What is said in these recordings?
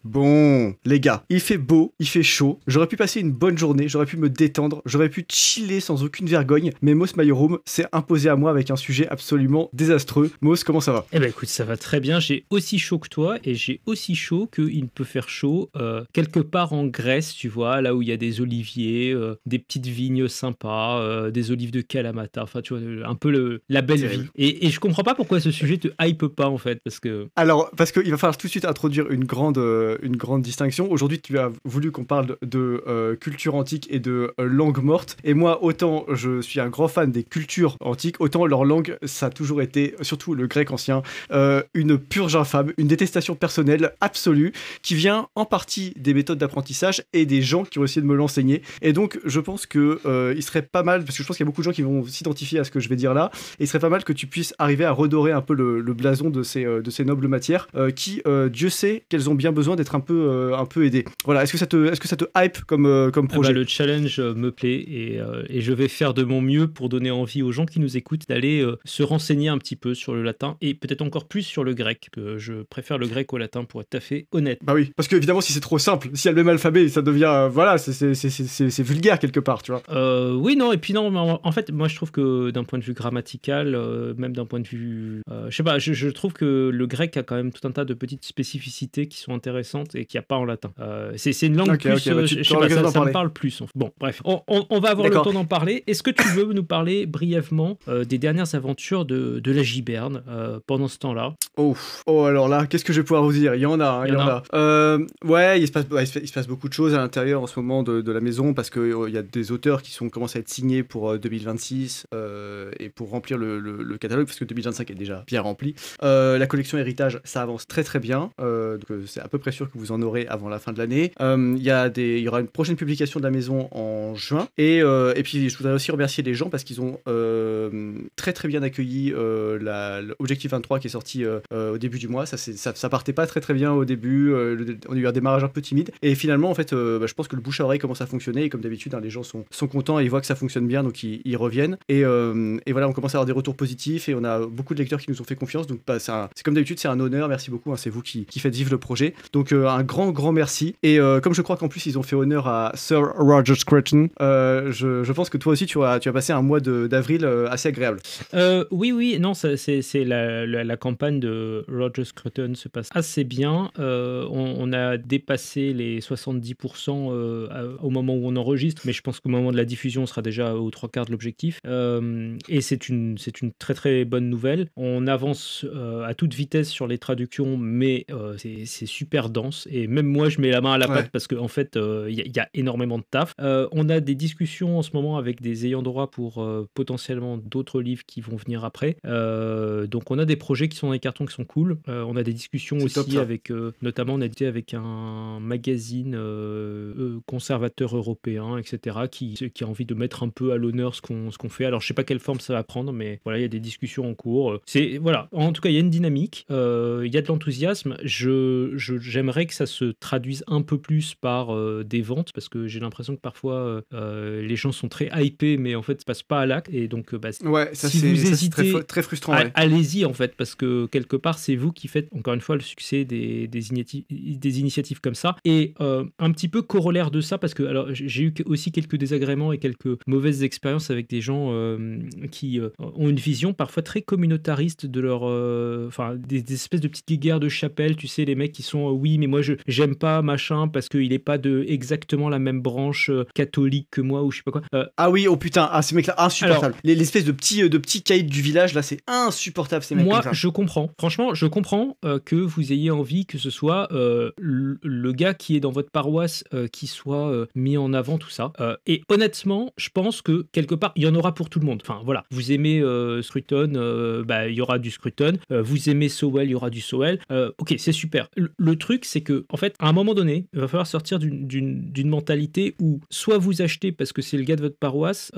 Bon, les gars, il fait beau, il fait chaud, j'aurais pu passer une bonne journée, j'aurais pu me détendre, j'aurais pu chiller sans aucune vergogne, mais Moss My Room s'est imposé à moi avec un sujet absolument désastreux. Moss, comment ça va? Eh ben écoute, ça va très bien, j'ai aussi chaud que toi, et j'ai aussi chaud qu'il peut faire chaud quelque part en Grèce, tu vois, là où il y a des oliviers, des petites vignes sympas, des olives de Kalamata, enfin tu vois, un peu la belle Terrible. vie. Et je comprends pas pourquoi ce sujet te hype pas en fait, parce que... Alors, parce qu'il va falloir tout de suite introduire une grande distinction. Aujourd'hui, tu as voulu qu'on parle de culture antique et de langue morte. Et moi, autant je suis un grand fan des cultures antiques, autant leur langue, ça a toujours été, surtout le grec ancien, une purge infâme, une détestation personnelle absolue, qui vient en partie des méthodes d'apprentissage et des gens qui ont essayé de me l'enseigner. Et donc, je pense que il serait pas mal, parce que je pense qu'il y a beaucoup de gens qui vont s'identifier à ce que je vais dire là, et il serait pas mal que tu puisses arriver à redorer un peu le blason de ces nobles matières qui, Dieu sait qu'elles ont bien besoin d'être un peu aidées. Voilà, est-ce que ça te hype comme projet? Le challenge me plaît, et je vais faire de mon mieux pour donner envie aux gens qui nous écoutent d'aller se renseigner un petit peu sur le latin, et peut-être encore plus sur le grec, que je préfère le grec au latin pour être tout à fait honnête. Bah oui, parce que évidemment si c'est trop simple, si y a le même alphabet, ça devient, voilà, c'est vulgaire quelque part, tu vois. Oui, non, et puis non, mais en fait, moi je trouve que d'un point de vue grammatical, même d'un point de vue... je sais pas, je trouve que le grec a quand même tout un tas de petites spécificités qui sont intéressantes et qu'il n'y a pas en latin. C'est une langue plus... bah, je sais pas, ça me parle plus. Bon, bref, on va avoir le temps d'en parler. Est-ce que tu veux nous parler brièvement des dernières aventures de la Giberne pendant ce temps-là? Oh, alors là, qu'est-ce que je vais pouvoir vous dire? Il y en a, il y en a. Ouais, il se passe beaucoup de choses à l'intérieur en ce moment de la maison, parce qu'il y a des auteurs qui commencent à être signés pour 2026 et pour remplir le catalogue, parce que 2025 est déjà bien rempli. La collection Héritage, ça avance très très bien, donc c'est à peu près sûr que vous en aurez avant la fin de l'année. Il y aura une prochaine publication de la maison en juin, et puis je voudrais aussi remercier les gens parce qu'ils ont très très bien accueilli l'Objectif 23 qui est sorti au début du mois. Ça partait pas très très bien au début, on a eu un démarrage un peu timide, et finalement en fait je pense que le bouche à oreille commence à fonctionner, et comme d'habitude les gens sont contents et ils voient que ça fonctionne bien, donc ils reviennent, et voilà, on commence à avoir des retours positifs, et on a beaucoup de lecteurs qui nous ont fait confiance, donc c'est comme d'habitude, c'est un honneur, merci beaucoup, hein, c'est vous qui faites vivre le projet, donc un grand merci. Et comme je crois qu'en plus ils ont fait honneur à Sir Roger Scruton, je pense que toi aussi tu as passé un mois d'avril assez agréable. Oui, non, c'est la campagne de Roger Scruton se passe assez bien. On a dépassé les 70% au moment où on enregistre, mais je pense qu'au moment de la diffusion, on sera déjà aux 3/4 de l'objectif. Et c'est une très très bonne nouvelle. On avance à toute vitesse sur les traductions, mais c'est super dense, et même moi je mets la main à la pâte, parce qu'en fait il y a énormément de taf. On a des discussions en ce moment avec des ayants droit pour potentiellement d'autres livres qui vont venir après. Donc on a des projets qui sont dans les cartons qui sont cool. On a des discussions aussi top, avec, notamment on a été avec un magazine conservateur européen, etc., qui a envie de mettre un peu à l'honneur ce qu'on fait. Alors je sais pas quelle forme ça va prendre, mais voilà, il y a des discussions en cours. Voilà, en tout cas il y a une dynamique, il y a de l'enthousiasme. J'aimerais que ça se traduise un peu plus par des ventes, parce que j'ai l'impression que parfois les gens sont très hypés, mais en fait ça passe pas à l'acte, et donc ouais, ça, si vous hésitez, très, très frustrant, ouais. Allez-y en fait, parce que quelque part c'est vous qui faites encore une fois le succès des initiatives comme ça. Et un petit peu corollaire de ça, parce que alors j'ai eu aussi quelques désagréments et quelques mauvaises expériences avec des gens qui ont une vision parfois très communautariste de leur des espèces de petites guéguerres de chapelle, tu sais, les mecs qui sont oui mais moi j'aime pas machin parce qu'il est pas de exactement la même branche catholique que moi, ou je sais pas quoi. Ah oui, oh putain, ces mecs là insupportables. L'espèce de petits caïds du village là, c'est insupportable, ces mecs. Moi je comprends, franchement je comprends que vous ayez envie que ce soit le gars qui est dans votre paroisse qui soit mis en avant, tout ça, et honnêtement je pense que quelque part il y en aura pour tout le monde. Enfin voilà, vous aimez Scruton, il y aura du Scruton, vous aimez Sowell, il y aura du Sowell, ok, c'est super. Le truc c'est que en fait à un moment donné il va falloir sortir d'une mentalité où soit vous achetez parce que c'est le gars de votre paroisse,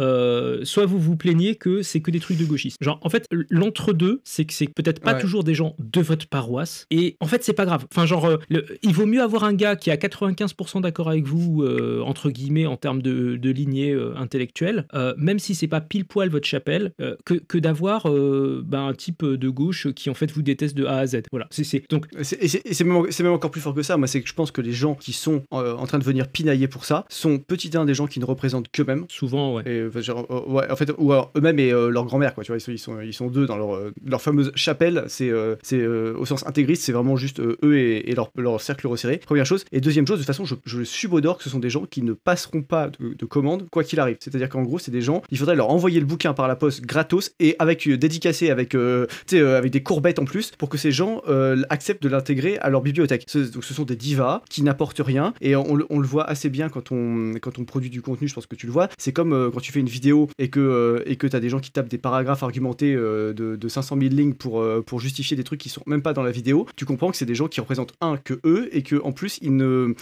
soit vous vous plaignez que c'est que des trucs de gauchistes. Genre en fait l'entre-deux c'est que c'est peut-être pas toujours des gens de votre paroisse, et en fait c'est pas grave. Enfin genre il vaut mieux avoir un gars qui a 95% d'accord avec vous entre guillemets en termes de lignée intellectuelle, même si c'est pas pile poil votre chapelle, que d'avoir un type de gauche qui en fait vous déteste de A à Z. Voilà, donc c'est même encore plus fort que ça. Moi, c'est que je pense que les gens qui sont en train de venir pinailler pour ça sont petit un des gens qui ne représentent qu'eux-mêmes. Souvent, ouais. Et, ouais, en fait, ou alors eux-mêmes et leur grand-mère, quoi. Tu vois, ils sont deux dans leur fameuse chapelle. C'est au sens intégriste, c'est vraiment juste eux et leur cercle resserré. Première chose. Et deuxième chose, de toute façon, je subodore que ce sont des gens qui ne passeront pas de commande quoi qu'il arrive. C'est-à-dire qu'en gros, c'est des gens, il faudrait leur envoyer le bouquin par la poste gratos et avec dédicacé avec des courbettes en plus pour que ces gens acceptent de l'intégrer à leur bibliothèque. Donc ce sont des divas qui n'apportent rien et on le voit assez bien quand on produit du contenu. Je pense que tu le vois. C'est comme quand tu fais une vidéo et que t'as des gens qui tapent des paragraphes argumentés de 500 000 lignes pour justifier des trucs qui sont même pas dans la vidéo. Tu comprends que c'est des gens qui représentent que eux et que en plus ils n'ont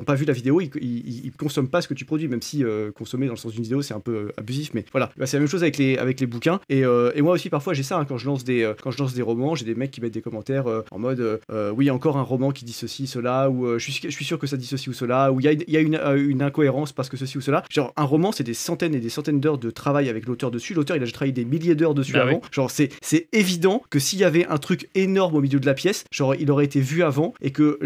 pas vu la vidéo, ils consomment pas ce que tu produis, même si consommer dans le sens d'une vidéo c'est un peu abusif, mais voilà. C'est la même chose avec les bouquins et moi aussi parfois j'ai ça quand je lance des romans, j'ai des mecs qui mettent des commentaires en mode oui, encore un roman qui dit ceci, cela, ou je suis sûr que ça dit ceci ou cela, ou il y a une incohérence parce que ceci ou cela. Genre un roman c'est des centaines et des centaines d'heures de travail avec l'auteur dessus. L'auteur il a déjà travaillé des milliers d'heures dessus avant. Oui. Genre c'est évident que s'il y avait un truc énorme au milieu de la pièce, genre il aurait été vu avant et que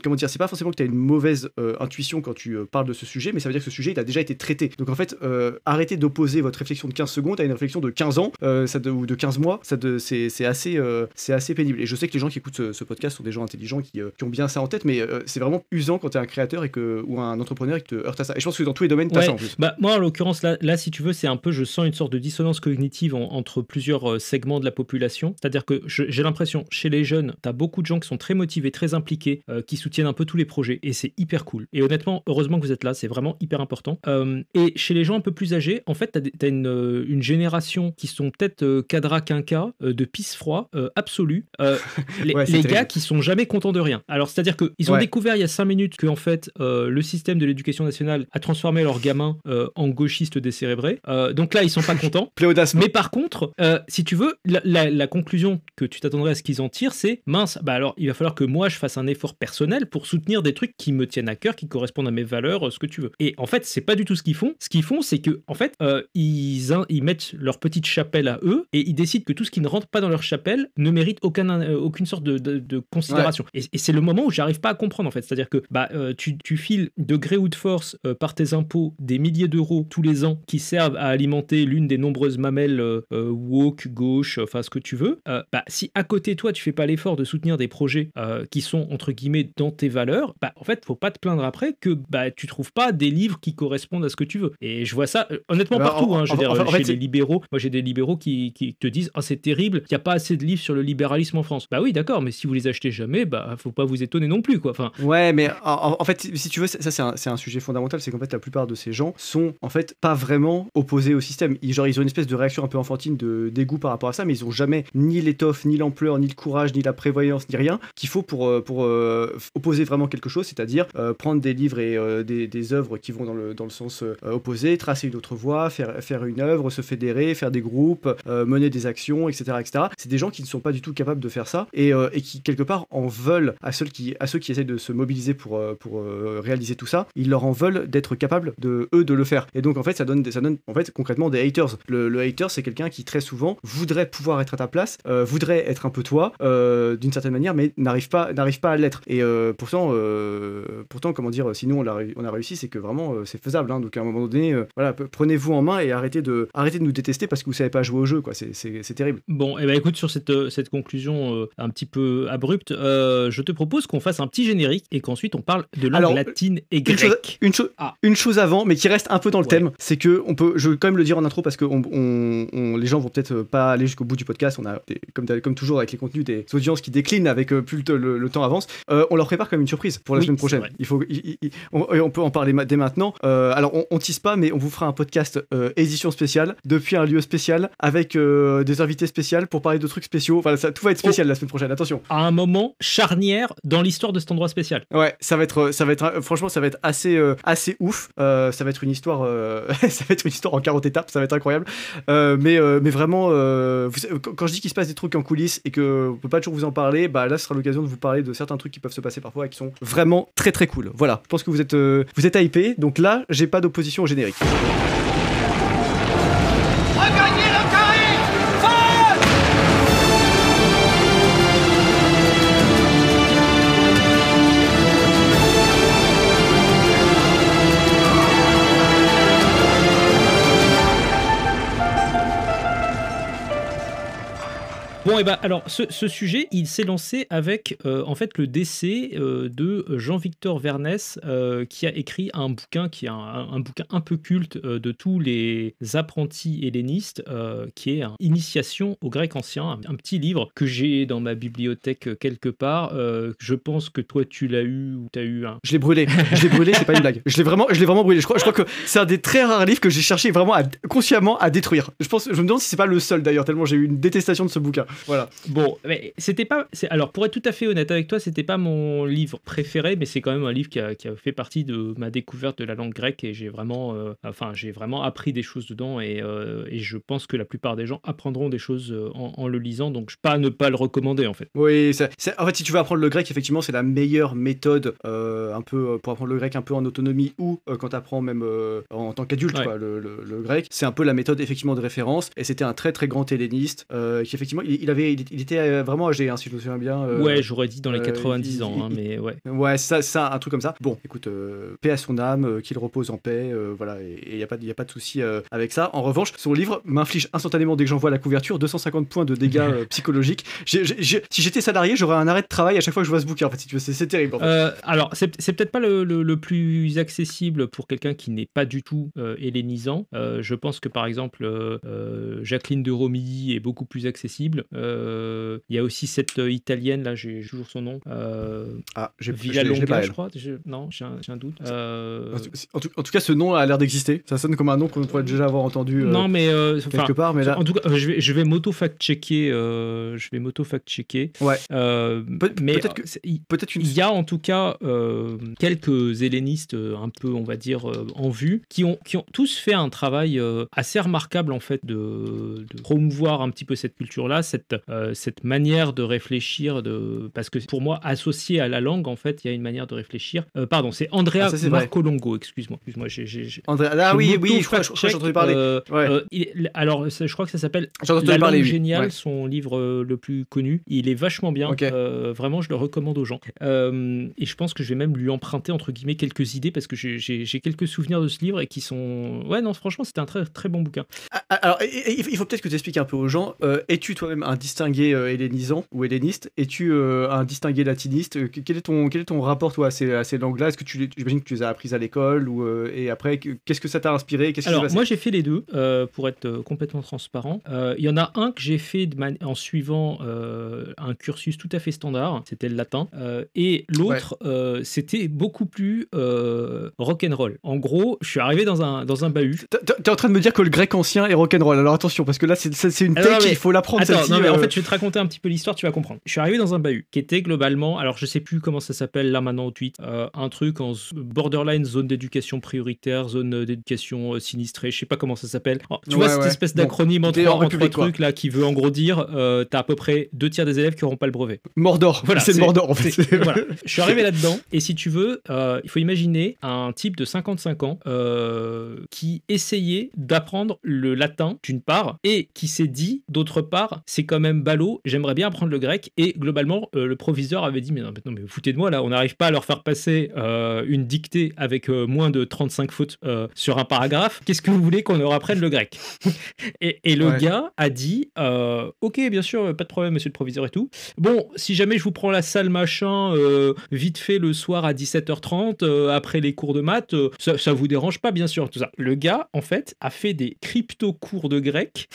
comment dire, c'est pas forcément que tu as une mauvaise intuition quand tu parles de ce sujet, mais ça veut dire que ce sujet il a déjà été traité. Donc en fait arrêtez d'opposer votre réflexion de 15 secondes à une réflexion de 15 ans ou de 15 mois, c'est assez pénible. Et je sais que les gens qui écoutent ce podcast sont des gens intelligents qui ont bien ça en tête, mais c'est vraiment usant quand tu es un créateur ou un entrepreneur et que te heurte à ça. Et je pense que dans tous les domaines, tu as ça en plus. Bah, moi, en l'occurrence, là, si tu veux, c'est un peu, je sens une sorte de dissonance cognitive entre plusieurs segments de la population. C'est-à-dire que j'ai l'impression, chez les jeunes, tu as beaucoup de gens qui sont très motivés, très impliqués, qui soutiennent un peu tous les projets, et c'est hyper cool. Et honnêtement, heureusement que vous êtes là, c'est vraiment hyper important. Et chez les gens un peu plus âgés, en fait, tu as une génération qui sont peut-être cadra quinca, de pisse-froid absolu. Les gars qui sont jamais contents de rien. Alors, c'est-à-dire qu'ils ont découvert il y a 5 minutes que en fait, le système de l'éducation nationale a transformé leurs gamins en gauchistes décérébrés. Donc là, ils sont pas contents. Pléodasme. Mais par contre, si tu veux, la conclusion que tu t'attendrais à ce qu'ils en tirent, c'est mince, bah alors il va falloir que moi je fasse un effort personnel pour soutenir des trucs qui me tiennent à cœur, qui correspondent à mes valeurs, ce que tu veux. Et en fait, c'est pas du tout ce qu'ils font. Ce qu'ils font, c'est que en fait, ils mettent leur petite chapelle à eux et ils décident que tout ce qui ne rentre pas dans leur chapelle ne mérite aucune sorte de considération. Ouais. Et c'est le moment où j'arrive pas à comprendre en fait. C'est-à-dire que tu files de gré ou de force par tes impôts des milliers d'euros tous les ans qui servent à alimenter l'une des nombreuses mamelles woke, gauche, enfin ce que tu veux. Si à côté toi tu fais pas l'effort de soutenir des projets qui sont entre guillemets dans tes valeurs, en fait faut pas te plaindre après que tu trouves pas des livres qui correspondent à ce que tu veux. Et je vois ça honnêtement partout. Chez les libéraux, moi j'ai des libéraux qui te disent c'est terrible, il y a pas assez de livres sur le libéralisme en France. Bah oui d'accord, mais si vous les achetez jamais, faut pas vous étonner non plus quoi. Enfin. Ouais, mais en fait si tu veux ça c'est un sujet fondamental, c'est qu'en fait la plupart de ces gens sont en fait pas vraiment opposés au système. Ils ont une espèce de réaction un peu enfantine de dégoût par rapport à ça, mais ils ont jamais ni l'étoffe, ni l'ampleur, ni le courage, ni la prévoyance, ni rien qu'il faut pour opposer vraiment quelque chose, c'est-à-dire prendre des livres et des œuvres qui vont dans le sens opposé, tracer une autre voie, faire une œuvre, se fédérer, faire des groupes, mener des actions, etc., etc. C'est des gens qui ne sont pas du tout capables de faire ça et qui quelque part en veulent à ceux qui essayent de se mobiliser pour réaliser tout ça. Ils leur en veulent d'être capables de le faire. Et donc en fait ça donne en fait concrètement des haters. Le hater c'est quelqu'un qui très souvent voudrait pouvoir être à ta place, voudrait être un peu toi d'une certaine manière, mais n'arrive pas à l'être. Et pourtant comment dire, sinon on a réussi, c'est que vraiment c'est faisable. Hein. Donc à un moment donné, voilà, prenez-vous en main et arrêtez de nous détester parce que vous savez pas jouer au jeu, quoi. C'est terrible. Bon, et écoute, sur cette conclusion un petit peu abrupte, je te propose qu'on fasse un petit générique et qu'ensuite on parle de langue latine et grecque. Une chose avant, mais qui reste un peu dans le thème, c'est que je vais quand même le dire en intro parce que les gens vont peut-être pas aller jusqu'au bout du podcast. On a comme toujours avec les contenus des audiences qui déclinent avec plus le temps avance. On leur prépare comme une surprise pour la semaine prochaine. On peut en parler dès maintenant. Alors on tease pas, mais on vous fera un podcast édition spéciale depuis un lieu spécial avec des invités spéciaux pour parler de trucs spéciaux. Enfin, tout va être spécial la semaine prochaine. Attention. À un moment charnière dans l'histoire de cet endroit spécial. Ouais, ça va être franchement ça va être assez ouf. Ça va être une histoire en 40 étapes. Ça va être incroyable. Mais vraiment, quand je dis qu'il se passe des trucs en coulisses et que on peut pas toujours vous en parler, là ce sera l'occasion de vous parler de certains trucs qui peuvent se passer parfois et qui sont vraiment très très cool. Voilà, je pense que vous êtes hypés. Donc là, j'ai pas d'opposition au générique. Regagnez le carré! Feu! Bon, et ben alors, ce sujet, il s'est lancé avec en fait le décès de Jean-Victor Vernès, qui a écrit un bouquin qui est un bouquin un peu culte de tous les apprentis hellénistes, qui est Initiation au grec ancien, un petit livre que j'ai dans ma bibliothèque quelque part. Je pense que toi tu l'as eu ou tu as eu un. Je l'ai brûlé, c'est pas une blague. Je l'ai vraiment brûlé. Je crois que c'est un des très rares livres que j'ai cherché vraiment consciemment à détruire. Je me demande si c'est pas le seul d'ailleurs, tellement j'ai eu une détestation de ce bouquin. Voilà. Bon, mais c'était pas. Alors pour être tout à fait honnête avec toi, c'était pas mon livre préféré, mais c'est quand même un livre qui a fait partie de ma découverte de la langue grecque et j'ai vraiment appris des choses dedans et je pense que la plupart des gens apprendront des choses en le lisant, donc je pas ne pas le recommander en fait. Oui, en fait si tu veux apprendre le grec, effectivement c'est la meilleure méthode un peu pour apprendre le grec un peu en autonomie ou quand tu apprends même en tant qu'adulte, quoi, le grec, c'est un peu la méthode effectivement de référence et c'était un très très grand helléniste qui effectivement il était vraiment âgé, si je me souviens bien. Ouais, j'aurais dit dans les 90 ans, mais ouais. Ouais, ça, un truc comme ça. Bon, écoute, paix à son âme, qu'il repose en paix, voilà, et il n'y a pas de souci avec ça. En revanche, son livre m'inflige instantanément, dès que j'en vois la couverture, 250 points de dégâts psychologiques. Si j'étais salarié, j'aurais un arrêt de travail à chaque fois que je vois ce bouquin, en fait, si tu veux, c'est terrible. En fait. Alors, c'est peut-être pas le plus accessible pour quelqu'un qui n'est pas du tout hellénisant. Je pense que, par exemple, Jacqueline de Romilly est beaucoup plus accessible. Il y a aussi cette italienne, là, j'ai toujours son nom. Villalonga, je crois. Non, j'ai un doute. En tout cas, ce nom a l'air d'exister. Ça sonne comme un nom qu'on pourrait déjà avoir entendu non, mais, quelque part. Mais là... En tout cas, je vais m'auto-fact-checker. Ouais. Peut-être il y a en tout cas quelques hellénistes un peu, on va dire, en vue, qui ont tous fait un travail assez remarquable en fait de promouvoir un petit peu cette culture-là, cette manière de réfléchir, parce que pour moi, associé à la langue, en fait, il y a une manière de réfléchir. Pardon, c'est Andrea Marcolongo, excuse-moi. Oui, je crois que j'ai entendu parler. Alors, je crois que ça s'appelle La langue géniale, son livre le plus connu. Il est vachement bien. Okay. Vraiment, je le recommande aux gens. Et je pense que je vais même lui emprunter, entre guillemets, quelques idées, parce que j'ai quelques souvenirs de ce livre et qui sont... Ouais, non, franchement, c'était un très, très bon bouquin. Alors, il faut peut-être que tu expliques un peu aux gens. Es-tu toi-même un distingué hellénisant ou helléniste? Es-tu un distingué latiniste? Quel est ton rapport, toi, à ces langues-là? Est-ce que j'imagine que tu les as apprises à l'école et après, qu'est-ce que ça t'a inspiré? Alors, moi, j'ai fait les deux, pour être complètement transparent. Il y en a un que j'ai fait en suivant un cursus tout à fait standard, c'était le latin, et l'autre, c'était beaucoup plus rock'n'roll. En gros, je suis arrivé dans un bahut. T'es en train de me dire que le grec ancien est rock'n'roll, alors attention, parce que là, c'est une tech, il faut l'apprendre. Attends, non, mais en fait, je vais te raconter un petit peu l'histoire, tu vas comprendre. Je suis arrivé dans un bahut qui était globalement, alors je sais plus comment ça s'appelle là maintenant au tweet, un truc en borderline zone d'éducation prioritaire, zone d'éducation sinistrée, je sais pas comment ça s'appelle. Alors, tu vois cette espèce d'acronyme en trois trucs là qui veut en gros dire t'as à peu près 2/3 des élèves qui n'auront pas le brevet. Mordor, voilà, c'est Mordor en fait. Voilà. Je suis arrivé là-dedans et si tu veux, il faut imaginer un type de 55 ans qui essayait d'apprendre le latin d'une part et qui s'est dit d'autre part c'est quand même ballot, j'aimerais bien apprendre le grec et globalement le proviseur avait dit mais non mais vous foutez de moi là, on n'arrive pas à leur faire passer une dictée avec moins de 35 fautes sur un paragraphe, qu'est-ce que vous voulez qu'on leur apprenne le grec? Et le gars a dit ok bien sûr pas de problème monsieur le proviseur et tout, bon si jamais je vous prends la salle machin vite fait le soir à 17h30 après les cours de maths, ça vous dérange pas bien sûr tout ça. Le gars en fait a fait des crypto cours de grec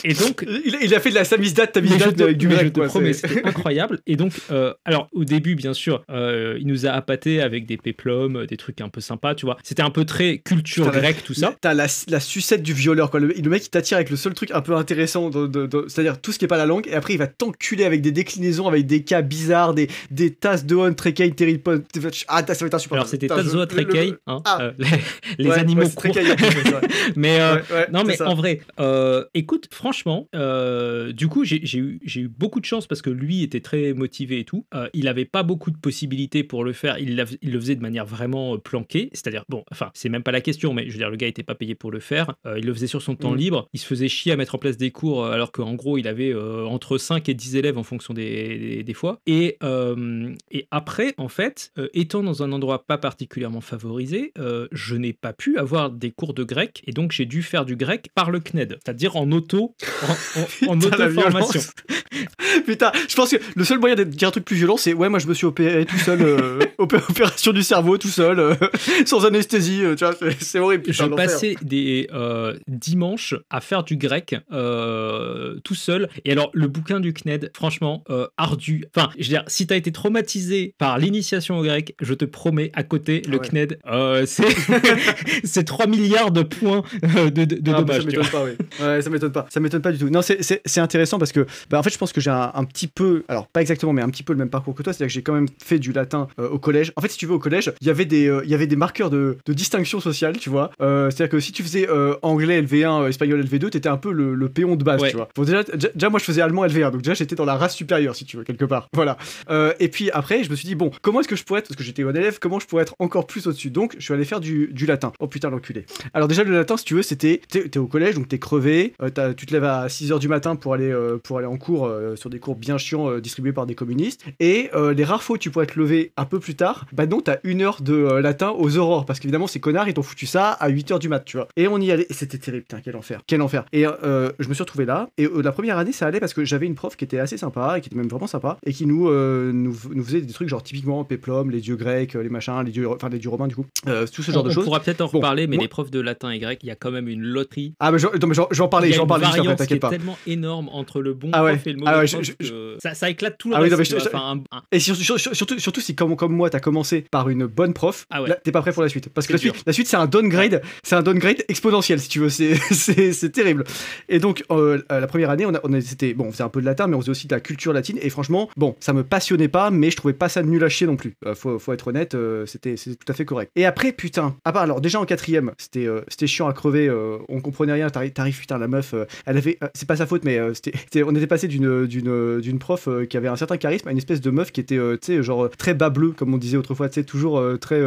et donc il a fait de la samizdat avec du grec, je te promets, c'était incroyable. Et donc alors au début bien sûr il nous a appâté avec des péplums, des trucs un peu sympas, tu vois, c'était un peu très culture grecque tout ça. T'as la sucette du violeur quoi, le mec il t'attire avec le seul truc un peu intéressant c'est-à-dire tout ce qui est pas la langue, et après il va t'enculer avec des déclinaisons, avec des cas bizarres, des tasses de on trekei terripon. Ça va être insupportable. Alors c'était Tazo Trekei, les animaux courts. Mais non mais en vrai, écoute franchement, du coup j'ai eu beaucoup de chance parce que lui était très motivé et tout. Il avait pas beaucoup de possibilités pour le faire. Il le faisait de manière vraiment planquée, c'est-à-dire bon, enfin c'est même pas la question, mais je veux dire le gars était pas payé pour le faire. Il le faisait sur son temps libre. Il se faisait chier à mettre en place des cours alors qu'en gros il avait entre 5 et 10 élèves en fonction des fois. Et après en fait, étant dans un endroit pas particulièrement favorisé, je n'ai pas pu avoir des cours de grec et donc j'ai dû faire du grec par le CNED, c'est-à-dire en auto de formation. Putain, je pense que le seul moyen de dire un truc plus violent, c'est ouais, moi je me suis opéré tout seul, opération du cerveau tout seul, sans anesthésie, tu vois, c'est horrible. Putain, Je passais des dimanches à faire du grec tout seul. Et alors, le bouquin du CNED, franchement, ardu. Enfin, je veux dire, si t'as été traumatisé par l'initiation au grec, je te promets, à côté, le CNED, c'est 3 milliards de points de dommages. Ça m'étonne pas, oui. Ouais, ça m'étonne pas. Ça m'étonne pas du tout. Non, c'est intéressant parce que, en fait, je pense que j'ai un petit peu, alors pas exactement, mais un petit peu le même parcours que toi. C'est-à-dire que j'ai quand même fait du latin au collège. En fait, si tu veux, au collège, il y avait des marqueurs de distinction sociale, tu vois. C'est-à-dire que si tu faisais anglais LV1, espagnol LV2, t'étais un peu le péon de base, tu vois. Bon, déjà, moi, je faisais allemand LV1, donc déjà, j'étais dans la race supérieure, si tu veux, quelque part. Voilà. Et puis après, je me suis dit, bon, comment est-ce que je pourrais être, parce que j'étais bon élève, comment je pourrais être encore plus au-dessus? Donc, je suis allé faire du latin. Oh putain, l'enculé. Alors, déjà, le latin, si tu veux, c'était, t'es au collège, donc t'es crevé, tu te lèves à 6h du matin pour aller en cours, sur des cours bien chiants distribués par des communistes. Et les rares fois où tu pourrais te lever un peu plus tard, bah non, t'as 1 heure de latin aux aurores, parce qu'évidemment, ces connards, ils t'ont foutu ça à 8h du mat, tu vois. Et on y allait, et c'était terrible, putain, quel enfer. Et je me suis retrouvé là, et la première année, ça allait parce que j'avais une prof qui était assez sympa, et qui était même vraiment sympa, et qui nous faisait des trucs genre typiquement péplum, les dieux grecs, les machins, les dieux romains, du coup, tout ce genre de choses. On pourra peut-être en reparler, mais les profs de latin et grec, il y a quand même une loterie. Ah, mais j'en parlais juste après, t'inquiète pas. C'est tellement énorme entre le bon prof et le mauvais prof que ça éclate tout le reste. Et surtout si comme moi t'as commencé par une bonne prof, là, t'es pas prêt pour la suite, parce que la suite c'est un downgrade, exponentiel, si tu veux, c'est terrible. Et donc la première année on faisait un peu de latin, mais on faisait aussi de la culture latine, et franchement bon, ça me passionnait pas, mais je trouvais pas ça nul à chier non plus, faut être honnête, c'était tout à fait correct. Et après, putain, alors déjà en 4ème, c'était chiant à crever, on comprenait rien, t'arrives, putain, la meuf, elle avait, c'est pas sa faute, mais on était passé d'une prof qui avait un certain charisme à une espèce de meuf qui était, tu sais, genre très bas bleu, comme on disait autrefois, tu sais, toujours très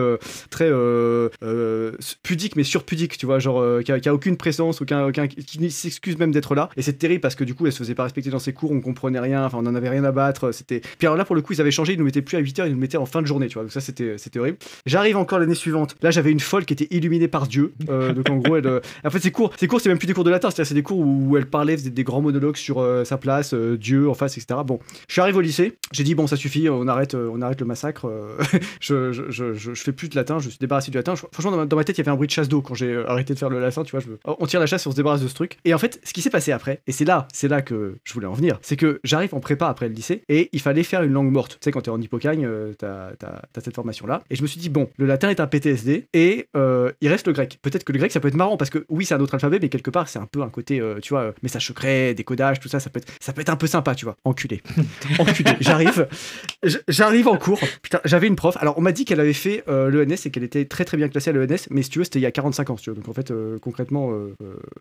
pudique, mais surpudique, tu vois, genre qui a aucune présence, qui s'excuse même d'être là. Et c'est terrible parce que du coup, elle se faisait pas respecter dans ses cours, on comprenait rien, enfin, on en avait rien à battre. Puis alors là, pour le coup, ils avaient changé, ils nous mettaient plus à 8h, ils nous mettaient en fin de journée, tu vois. Donc ça, c'était horrible. J'arrive encore l'année suivante. Là, j'avais une folle qui était illuminée par Dieu. Donc en gros, en fait, ces cours, c'est même plus des cours de latin, c'est des cours où elle parlait, faisait des grands monologues sur sa place, Dieu en face, etc. Bon, je suis arrivé au lycée, j'ai dit bon, ça suffit, on arrête le massacre. Je fais plus de latin, je suis débarrassé du latin. Franchement, dans ma tête, il y avait un bruit de chasse d'eau quand j'ai arrêté de faire le latin, tu vois. On tire la chasse et on se débarrasse de ce truc. Et en fait, ce qui s'est passé après, et c'est là que je voulais en venir, c'est que j'arrive en prépa après le lycée et il fallait faire une langue morte. Tu sais, quand t'es en hippocagne, t'as cette formation-là. Et je me suis dit, bon, le latin est un PTSD et il reste le grec. Peut-être que le grec, ça peut être marrant parce que oui, c'est un autre alphabet, mais quelque part, c'est un peu un côté, tu vois, message secret, décodage, tout ça, ça peut être un peu sympa, tu vois. Enculé. J'arrive en cours. Putain, j'avais une prof. Alors, on m'a dit qu'elle avait fait l'ENS et qu'elle était très très bien classée à l'ENS, mais si tu veux, c'était il y a 45 ans, si tu veux. Donc en fait, concrètement,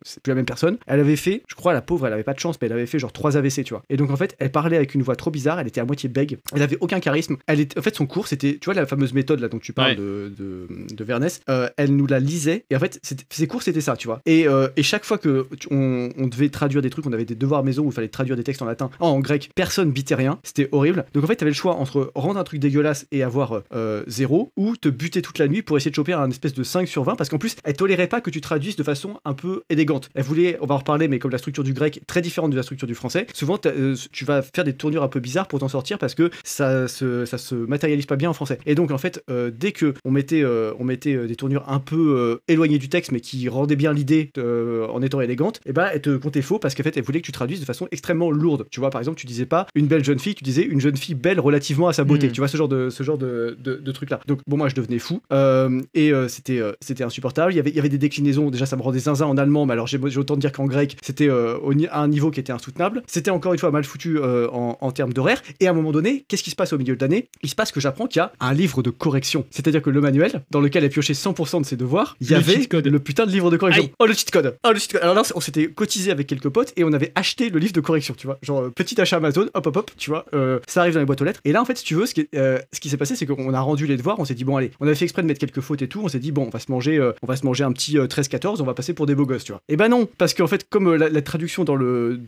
c'est plus la même personne. Elle avait fait, je crois, la pauvre, elle avait pas de chance, mais elle avait fait genre 3 AVC, tu vois. Et donc en fait, elle parlait avec une voix trop bizarre, elle était à moitié bègue, elle avait aucun charisme. En fait, son cours, c'était, tu vois, la fameuse méthode là dont tu parles de Vernès, elle nous la lisait, et en fait, ses cours, c'était ça, tu vois. Et chaque fois que on devait traduire des trucs, on avait des devoirs maison où il fallait traduire des textes en latin, en grec, personne bitait rien, c'était horrible. Donc en fait, t'avais le choix entre rendre un truc dégueulasse et avoir 0, ou te buter toute la nuit pour essayer de choper un espèce de 5/20, parce qu'en plus, elle tolérait pas que tu traduises de façon un peu élégante. Elle voulait, on va en reparler, mais comme la structure du grec, très différente de la structure du français, souvent tu vas faire des tournures un peu bizarres pour t'en sortir parce que ça se matérialise pas bien en français. Et donc en fait, dès que on mettait des tournures un peu éloignées du texte, mais qui rendaient bien l'idée en étant élégante, et ben elle te comptait faux parce qu'en fait, elle voulait que tu traduises de façon extrêmement lourde. Tu vois, par exemple, tu disais pas une belle jeune fille, tu disais une jeune fille belle relativement à sa beauté. Tu vois, ce genre de truc là. Donc bon, moi je devenais fou c'était insupportable. Il y avait des déclinaisons, déjà ça me rendait zinzin en allemand, mais alors j'ai autant de dire qu'en grec c'était à un niveau qui était insoutenable. C'était encore une fois mal foutu en termes d'horaire. Et à un moment donné, qu'est-ce qui se passe au milieu de l'année? Il se passe que j'apprends qu'il y a un livre de correction, c'est-à-dire que le manuel dans lequel elle pioché 100% de ses devoirs, il y avait le putain de livre de correction. Aïe. Oh, le cheat code. Alors là, on s'était cotisé avec quelques potes et on avait acheté le livre de correction, tu vois, genre petit achat Amazon, hop, tu vois, ça arrive dans les boîtes aux lettres. Et là en fait, si tu veux, ce qui s'est passé, c'est qu'on a rendu les devoirs, on s'est dit bon allez, on avait fait exprès de mettre quelques fautes et tout, on s'est dit bon, on va se manger un petit 13-14, on va passer pour des beaux gosses, tu vois. Et ben non, parce qu'en fait, comme la traduction dans le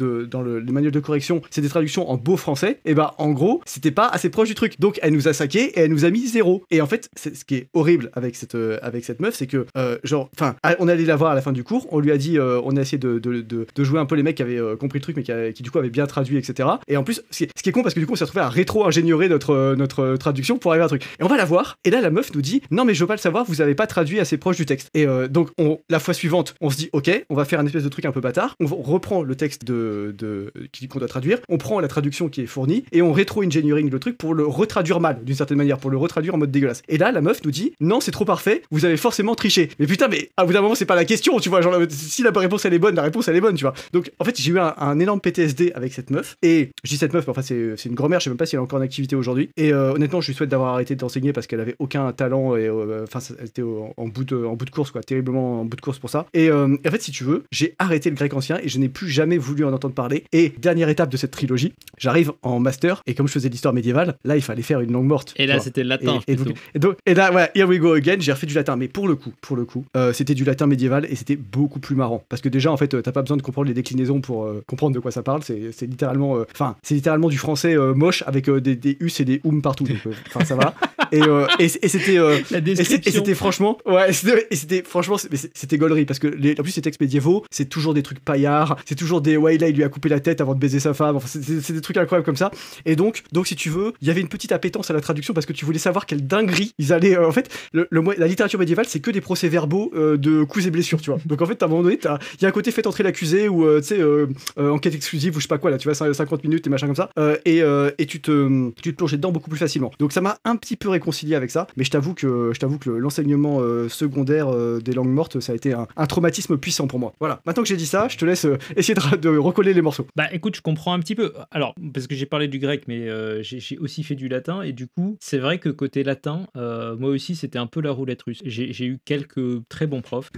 manuel de correction, c'est des traductions en beau français, et ben en gros, c'était pas assez proche du truc. Donc elle nous a saqué et elle nous a mis 0. Et en fait, ce qui est horrible avec cette meuf, c'est que on est allé la voir à la fin du cours, on lui a dit, on a essayé de jouer un peu les mecs qui avaient compris le truc, mais qui du coup avait bien traduit, etc. Et en plus, ce qui est con, parce que du coup, on s'est retrouvé à rétro-ingénierer notre traduction pour arriver à un truc. Et on va la voir, et là, la meuf nous dit, non, mais je veux pas le savoir, vous avez pas traduit assez proche du texte. Et donc, la fois suivante, on se dit, ok, on va faire un espèce de truc un peu bâtard, on reprend le texte qu'on doit traduire, on prend la traduction qui est fournie, et on rétro-engineering le truc pour le retraduire mal, d'une certaine manière, pour le retraduire en mode dégueulasse. Et là, la meuf nous dit, non, c'est trop parfait, vous avez forcément triché. Mais putain, mais à bout d'un moment, c'est pas la question, tu vois, genre, si la réponse elle est bonne, la réponse elle est bonne, tu vois. Donc, en fait, j'ai eu un énorme PTSD avec cette meuf, et je dis cette meuf, mais enfin, c'est une grand-mère, je sais même pas si elle est encore en activité aujourd'hui, et honnêtement, je lui souhaite d'avoir arrêté d'enseigner parce qu'elle avait aucun talent, et enfin, elle était en bout de course, quoi, terriblement en bout de course pour ça. Et en fait, si tu veux, j'ai arrêté le grec ancien, et je n'ai plus jamais voulu en entendre parler. Et dernière étape de cette trilogie, j'arrive en master, et comme je faisais de l'histoire médiévale, là, il fallait faire une langue morte. Et là, c'était le latin. Et là, ouais, here we go again, j'ai refait du latin. Mais pour le coup, c'était du latin médiéval, et c'était beaucoup plus marrant. Parce que déjà, en fait, t'as pas besoin de comprendre les déclinaisons pour comprendre de quoi ça parle. C'est littéralement, c'est littéralement du français moche avec des us et des partout. Donc, enfin, ça va. Et c'était franchement, ouais, c'était gaulerie parce que en plus, ces textes médiévaux, c'est toujours des trucs paillards, c'est toujours des ouais, là, il lui a coupé la tête avant de baiser sa femme. Enfin, c'est des trucs incroyables comme ça. Et donc, si tu veux, il y avait une petite appétence à la traduction parce que tu voulais savoir quelle dinguerie ils allaient. En fait, la littérature médiévale, c'est que des procès-verbaux de coups et blessures, tu vois. Donc en fait, à un moment donné, il y a un côté fait entrer l'accusé ou tu sais, enquête exclusive ou je sais pas quoi là, tu vois, 50 minutes et machin comme ça. Et tu te plongeais dedans beaucoup plus facilement. Donc ça m'a un petit peu réconcilié avec ça, mais je t'avoue que l'enseignement secondaire des langues mortes, ça a été un traumatisme puissant pour moi. Voilà. Maintenant que j'ai dit ça, je te laisse essayer de recoller les morceaux. Bah écoute, je comprends un petit peu. Alors, parce que j'ai parlé du grec, mais j'ai aussi fait du latin, et du coup, c'est vrai que côté latin, moi aussi, c'était un peu la roulette russe. J'ai eu quelques très bons profs.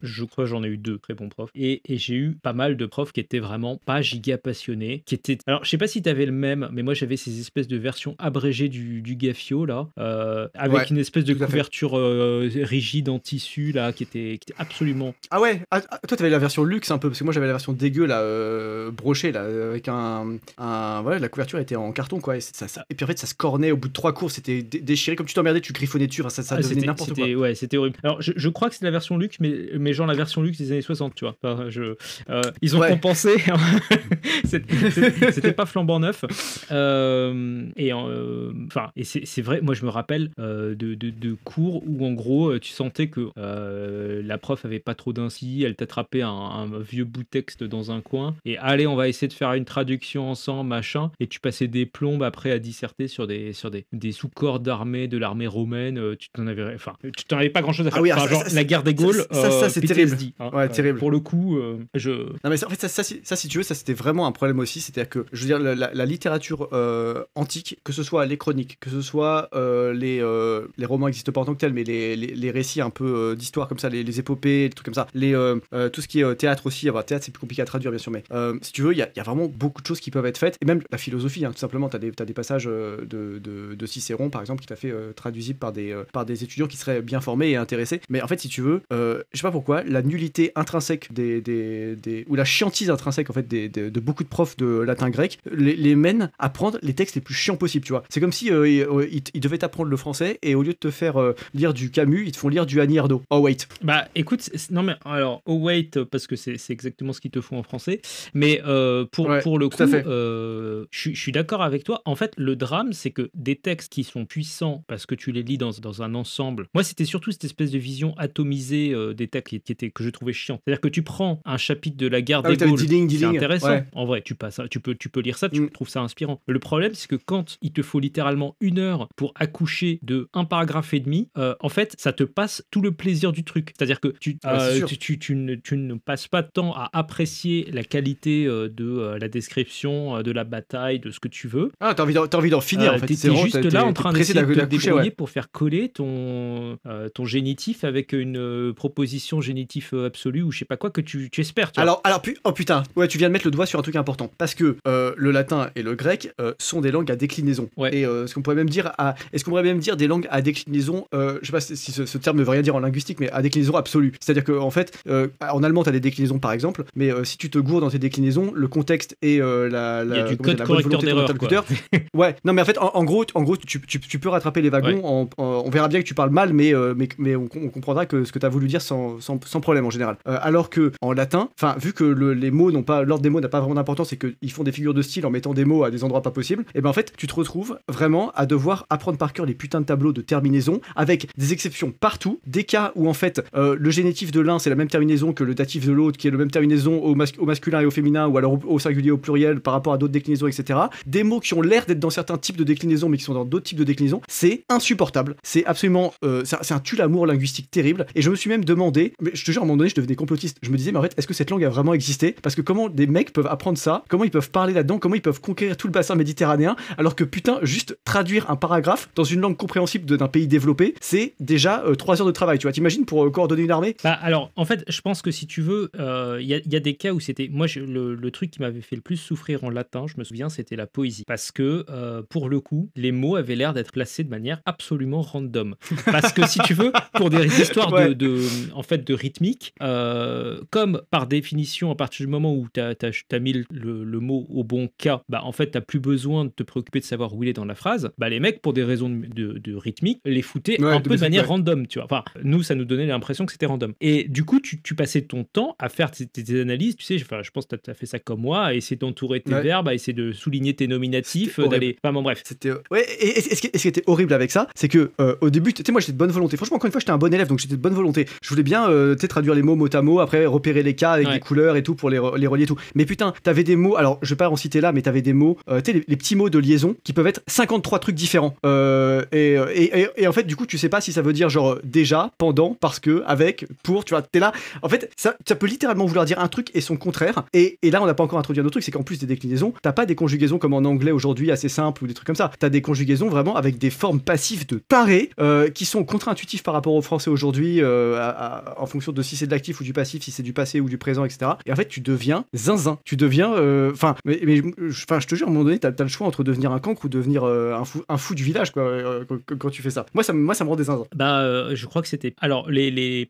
Je crois que j'en ai eu 2 très bons profs. Et j'ai eu pas mal de profs qui étaient vraiment pas giga passionnés. Alors, je sais pas si t'avais le même, mais moi, j'avais ces espèces de versions abrégées du Gaffio, là, avec une espèce de couverture rigide en tissu, là, qui était absolument... Ah ouais, toi, t'avais la version luxe un peu, parce que moi, j'avais la version dégueu, là, brochée, là, avec voilà, la couverture était en carton, quoi. Et puis en fait, ça se cornait au bout de 3 cours, c'était déchiré, comme tu t'emmerdais, tu griffonnais dessus, ça devenait n'importe quoi. Ouais, c'était horrible. Alors, je crois que c'est la version luxe, mais genre la version luxe des années 60, tu vois. Enfin, ils ont compensé. C'était pas flambant neuf. Et c'est vrai, moi je me rappelle de cours où en gros tu sentais que la prof avait pas trop d'inci, elle t'attrapait un vieux bout de texte dans un coin et allez, on va essayer de faire une traduction ensemble, machin, et tu passais des plombes après à disserter sur des sous-corps d'armée de l'armée romaine. Tu t'en avais pas grand chose à faire. Genre la guerre des Gaules, ça c'est terrible. Ouais, terrible. Pour le coup, non mais en fait ça si tu veux, ça c'était vraiment un problème aussi, c'est-à-dire que je veux dire la littérature antique, que ce soit les chroniques, que ce soit les romans n'existent pas en tant que tels, mais les récits un peu d'histoire comme ça, les épopées, les trucs comme ça, tout ce qui est théâtre aussi. Théâtre c'est plus compliqué à traduire bien sûr, mais si tu veux, il y a vraiment beaucoup de choses qui peuvent être faites, et même la philosophie, tout simplement, t'as des passages de Cicéron par exemple qui t'a fait traduisible par des étudiants qui seraient bien formés et intéressés. Mais en fait, si tu veux, je sais pas pourquoi, la nullité intrinsèque ou la chiantise intrinsèque en fait de beaucoup de profs de latin grec les mène à prendre les textes les plus chiants possibles, tu vois. C'est comme si ils devaient t'apprendre le français et au lieu de te faire lire du Camus, ils te font lire du Annie Ernaux. Oh wait. Bah écoute, non mais alors oh wait, parce que c'est exactement ce qu'ils te font en français. Mais pour le coup, je suis d'accord avec toi. En fait, le drame, c'est que des textes qui sont puissants parce que tu les lis dans un ensemble. Moi, c'était surtout cette espèce de vision atomisée des textes que je trouvais chiant. C'est-à-dire que tu prends un chapitre de la guerre des Gaules, c'est intéressant. Ouais. En vrai, tu peux lire ça, tu trouves ça inspirant. Le problème, c'est que quand il te faut littéralement 1 heure pour accoucher de 1 paragraphe et demi, en fait, ça te passe tout le plaisir du truc. C'est-à-dire que tu ne passes pas de temps à apprécier la qualité de la description de la bataille, de ce que tu veux. Ah, t'as envie d'en finir en fait. T'es juste là en train d'essayer de te débrouiller pour faire coller ton génitif avec une proposition génitif absolue ou je sais pas quoi que tu espères. Tu vois. Alors oh putain, ouais, tu viens de mettre le doigt sur un truc important parce que le latin et le grec sont des langues à déclinaison. Ouais. Et est-ce qu'on pourrait même dire des langues à déclinaison, je sais pas si ce terme ne veut rien dire en linguistique, mais à déclinaison absolue. C'est-à-dire que en fait, en allemand t'as des déclinaisons par exemple, mais si tu te gourres dans tes déclinaisons, le contexte et il y a du code correcteur d'erreur. Ouais, non mais en fait, en gros, tu peux rattraper les wagons. Ouais. On verra bien que tu parles mal, mais on comprendra que ce que tu as voulu dire sans problème en général. Alors que en latin, vu que les mots n'ont pas l'ordre des mots n'a pas vraiment d'importance et qu'ils font des figures de style en mettant des mots à des endroits pas possibles, et ben en fait tu te retrouves vraiment à devoir apprendre par cœur les putains de tableaux de terminaison avec des exceptions partout, des cas où en fait le génitif de l'un c'est la même terminaison que le datif de l'autre qui est le même terminaison au masculin et au féminin ou alors au singulier au pluriel par rapport à d'autres déclinaisons, etc. Des mots qui ont l'air d'être dans certains types de déclinaisons mais qui sont dans d'autres types de déclinaisons, c'est insupportable, c'est absolument c'est un tue-l'amour linguistique terrible. Et je me suis même demandé, mais je te jure à un moment donné je devenais complotiste, je me disais mais en fait est-ce que cette langue a vraiment existé, parce que comment des mecs peuvent apprendre ça, comment ils peuvent parler là-dedans, comment ils peuvent conquérir tout le bassin méditerranéen alors que putain juste traduire un paragraphe dans une langue compréhensible d'un pays développé c'est déjà 3 heures de travail, tu vois, t'imagines pour coordonner une armée. Bah alors en fait je pense que si tu veux il y a des cas où c'était moi le truc qui m'avait fait le plus souffrir en latin, je me souviens, c'était la poésie, parce que pour le coup les mots avaient l'air d'être placés de manière absolument random, parce que si tu veux pour des histoires ouais. en fait de rythmique, comme par définition à partir du moment où t'as mis le mot au bon cas, bah en fait t'as plus besoin de te préoccuper de savoir où il est dans la phrase, bah les mecs pour des raisons de rythmique les foutaient un peu de manière random, tu vois, enfin nous ça nous donnait l'impression que c'était random, et du coup tu passais ton temps à faire tes analyses, tu sais, enfin je pense que t'as fait ça comme moi, à essayer d'entourer tes verbes, à essayer de souligner tes nominatifs, d'aller, enfin bon bref, c'était ouais. Et ce qui était horrible avec ça c'est que au début tu sais moi j'étais de bonne volonté, franchement encore une fois j'étais un bon élève donc j'étais de bonne volonté, je voulais bien tu sais traduire les mots mot à mot, après repérer les cas avec des couleurs et tout pour les relier et tout, mais putain t'avais des mots, alors je vais pas en citer là mais t'avais des mots tu sais les petits mots de liaison qui peuvent être 53 trucs différents et en fait du coup tu sais pas si ça veut dire genre déjà, pendant, parce que, avec, pour, tu vois, t'es là, en fait ça peut littéralement vouloir dire un truc et son contraire, et là on n'a pas encore introduit un autre truc, c'est qu'en plus des déclinaisons t'as pas des conjugaisons comme en anglais aujourd'hui assez simples ou des trucs comme ça, t'as des conjugaisons vraiment avec des formes passives de tarés qui sont contre-intuitifs par rapport au français aujourd'hui en fonction de si c'est de l'actif ou du passif, si c'est du passé ou du présent, etc. Et en fait tu deviens zinzin, tu deviens je te jure à un moment donné t'as le choix entre devenir un cancre ou devenir un fou du village quoi, quand tu fais ça. Moi ça me rend des zinzins. Je crois que c'était alors les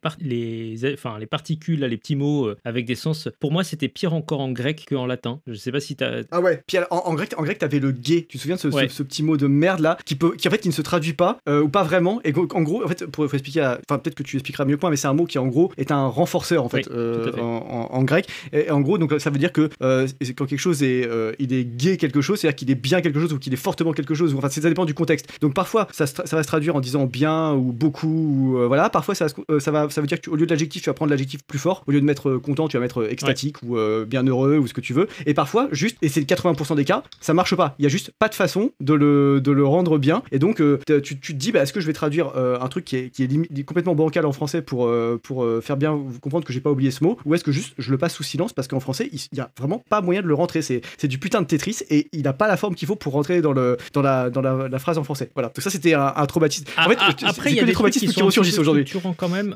particules là, les petits mots avec des sens, pour moi c'était pire encore en grec qu'en latin. Je sais pas si t'as... Ah ouais, puis en grec t'avais le gay, tu te souviens de ce petit mot de merde là qui en fait qui ne se traduit pas ou pas vraiment, et en gros en fait faut expliquer enfin peut-être que tu expliqueras mieux que moi, mais c'est un mot qui en gros est un renforceur en fait, en grec, et en gros donc ça veut dire que quand quelque chose est il est gay quelque chose, c'est-à-dire qu'il est bien quelque chose ou qu'il est fortement quelque chose, ou, enfin ça dépend du contexte, donc parfois ça va se traduire en disant bien ou beaucoup ou voilà, parfois ça veut dire qu'au lieu de l'adjectif tu vas prendre l'adjectif plus fort, au lieu de mettre content tu vas mettre extatique ou bien heureux ou ce que tu veux, et parfois juste, et c'est 80% des cas ça marche pas, il y a juste pas de façon de le rendre bien, et donc tu te dis est-ce que je vais traduire un truc qui est complètement bancal en français pour faire bien comprendre que j'ai pas oublié ce mot, ou est-ce que juste je le passe sous silence parce qu'en français il y a vraiment pas moyen de le rentrer, c'est du putain de Tetris et il a pas la forme qu'il faut pour rentrer dans la phrase en français. Voilà, donc ça c'était un traumatisme. En fait après il y a des traumatismes qui ressurgissent aujourd'hui. Quand même,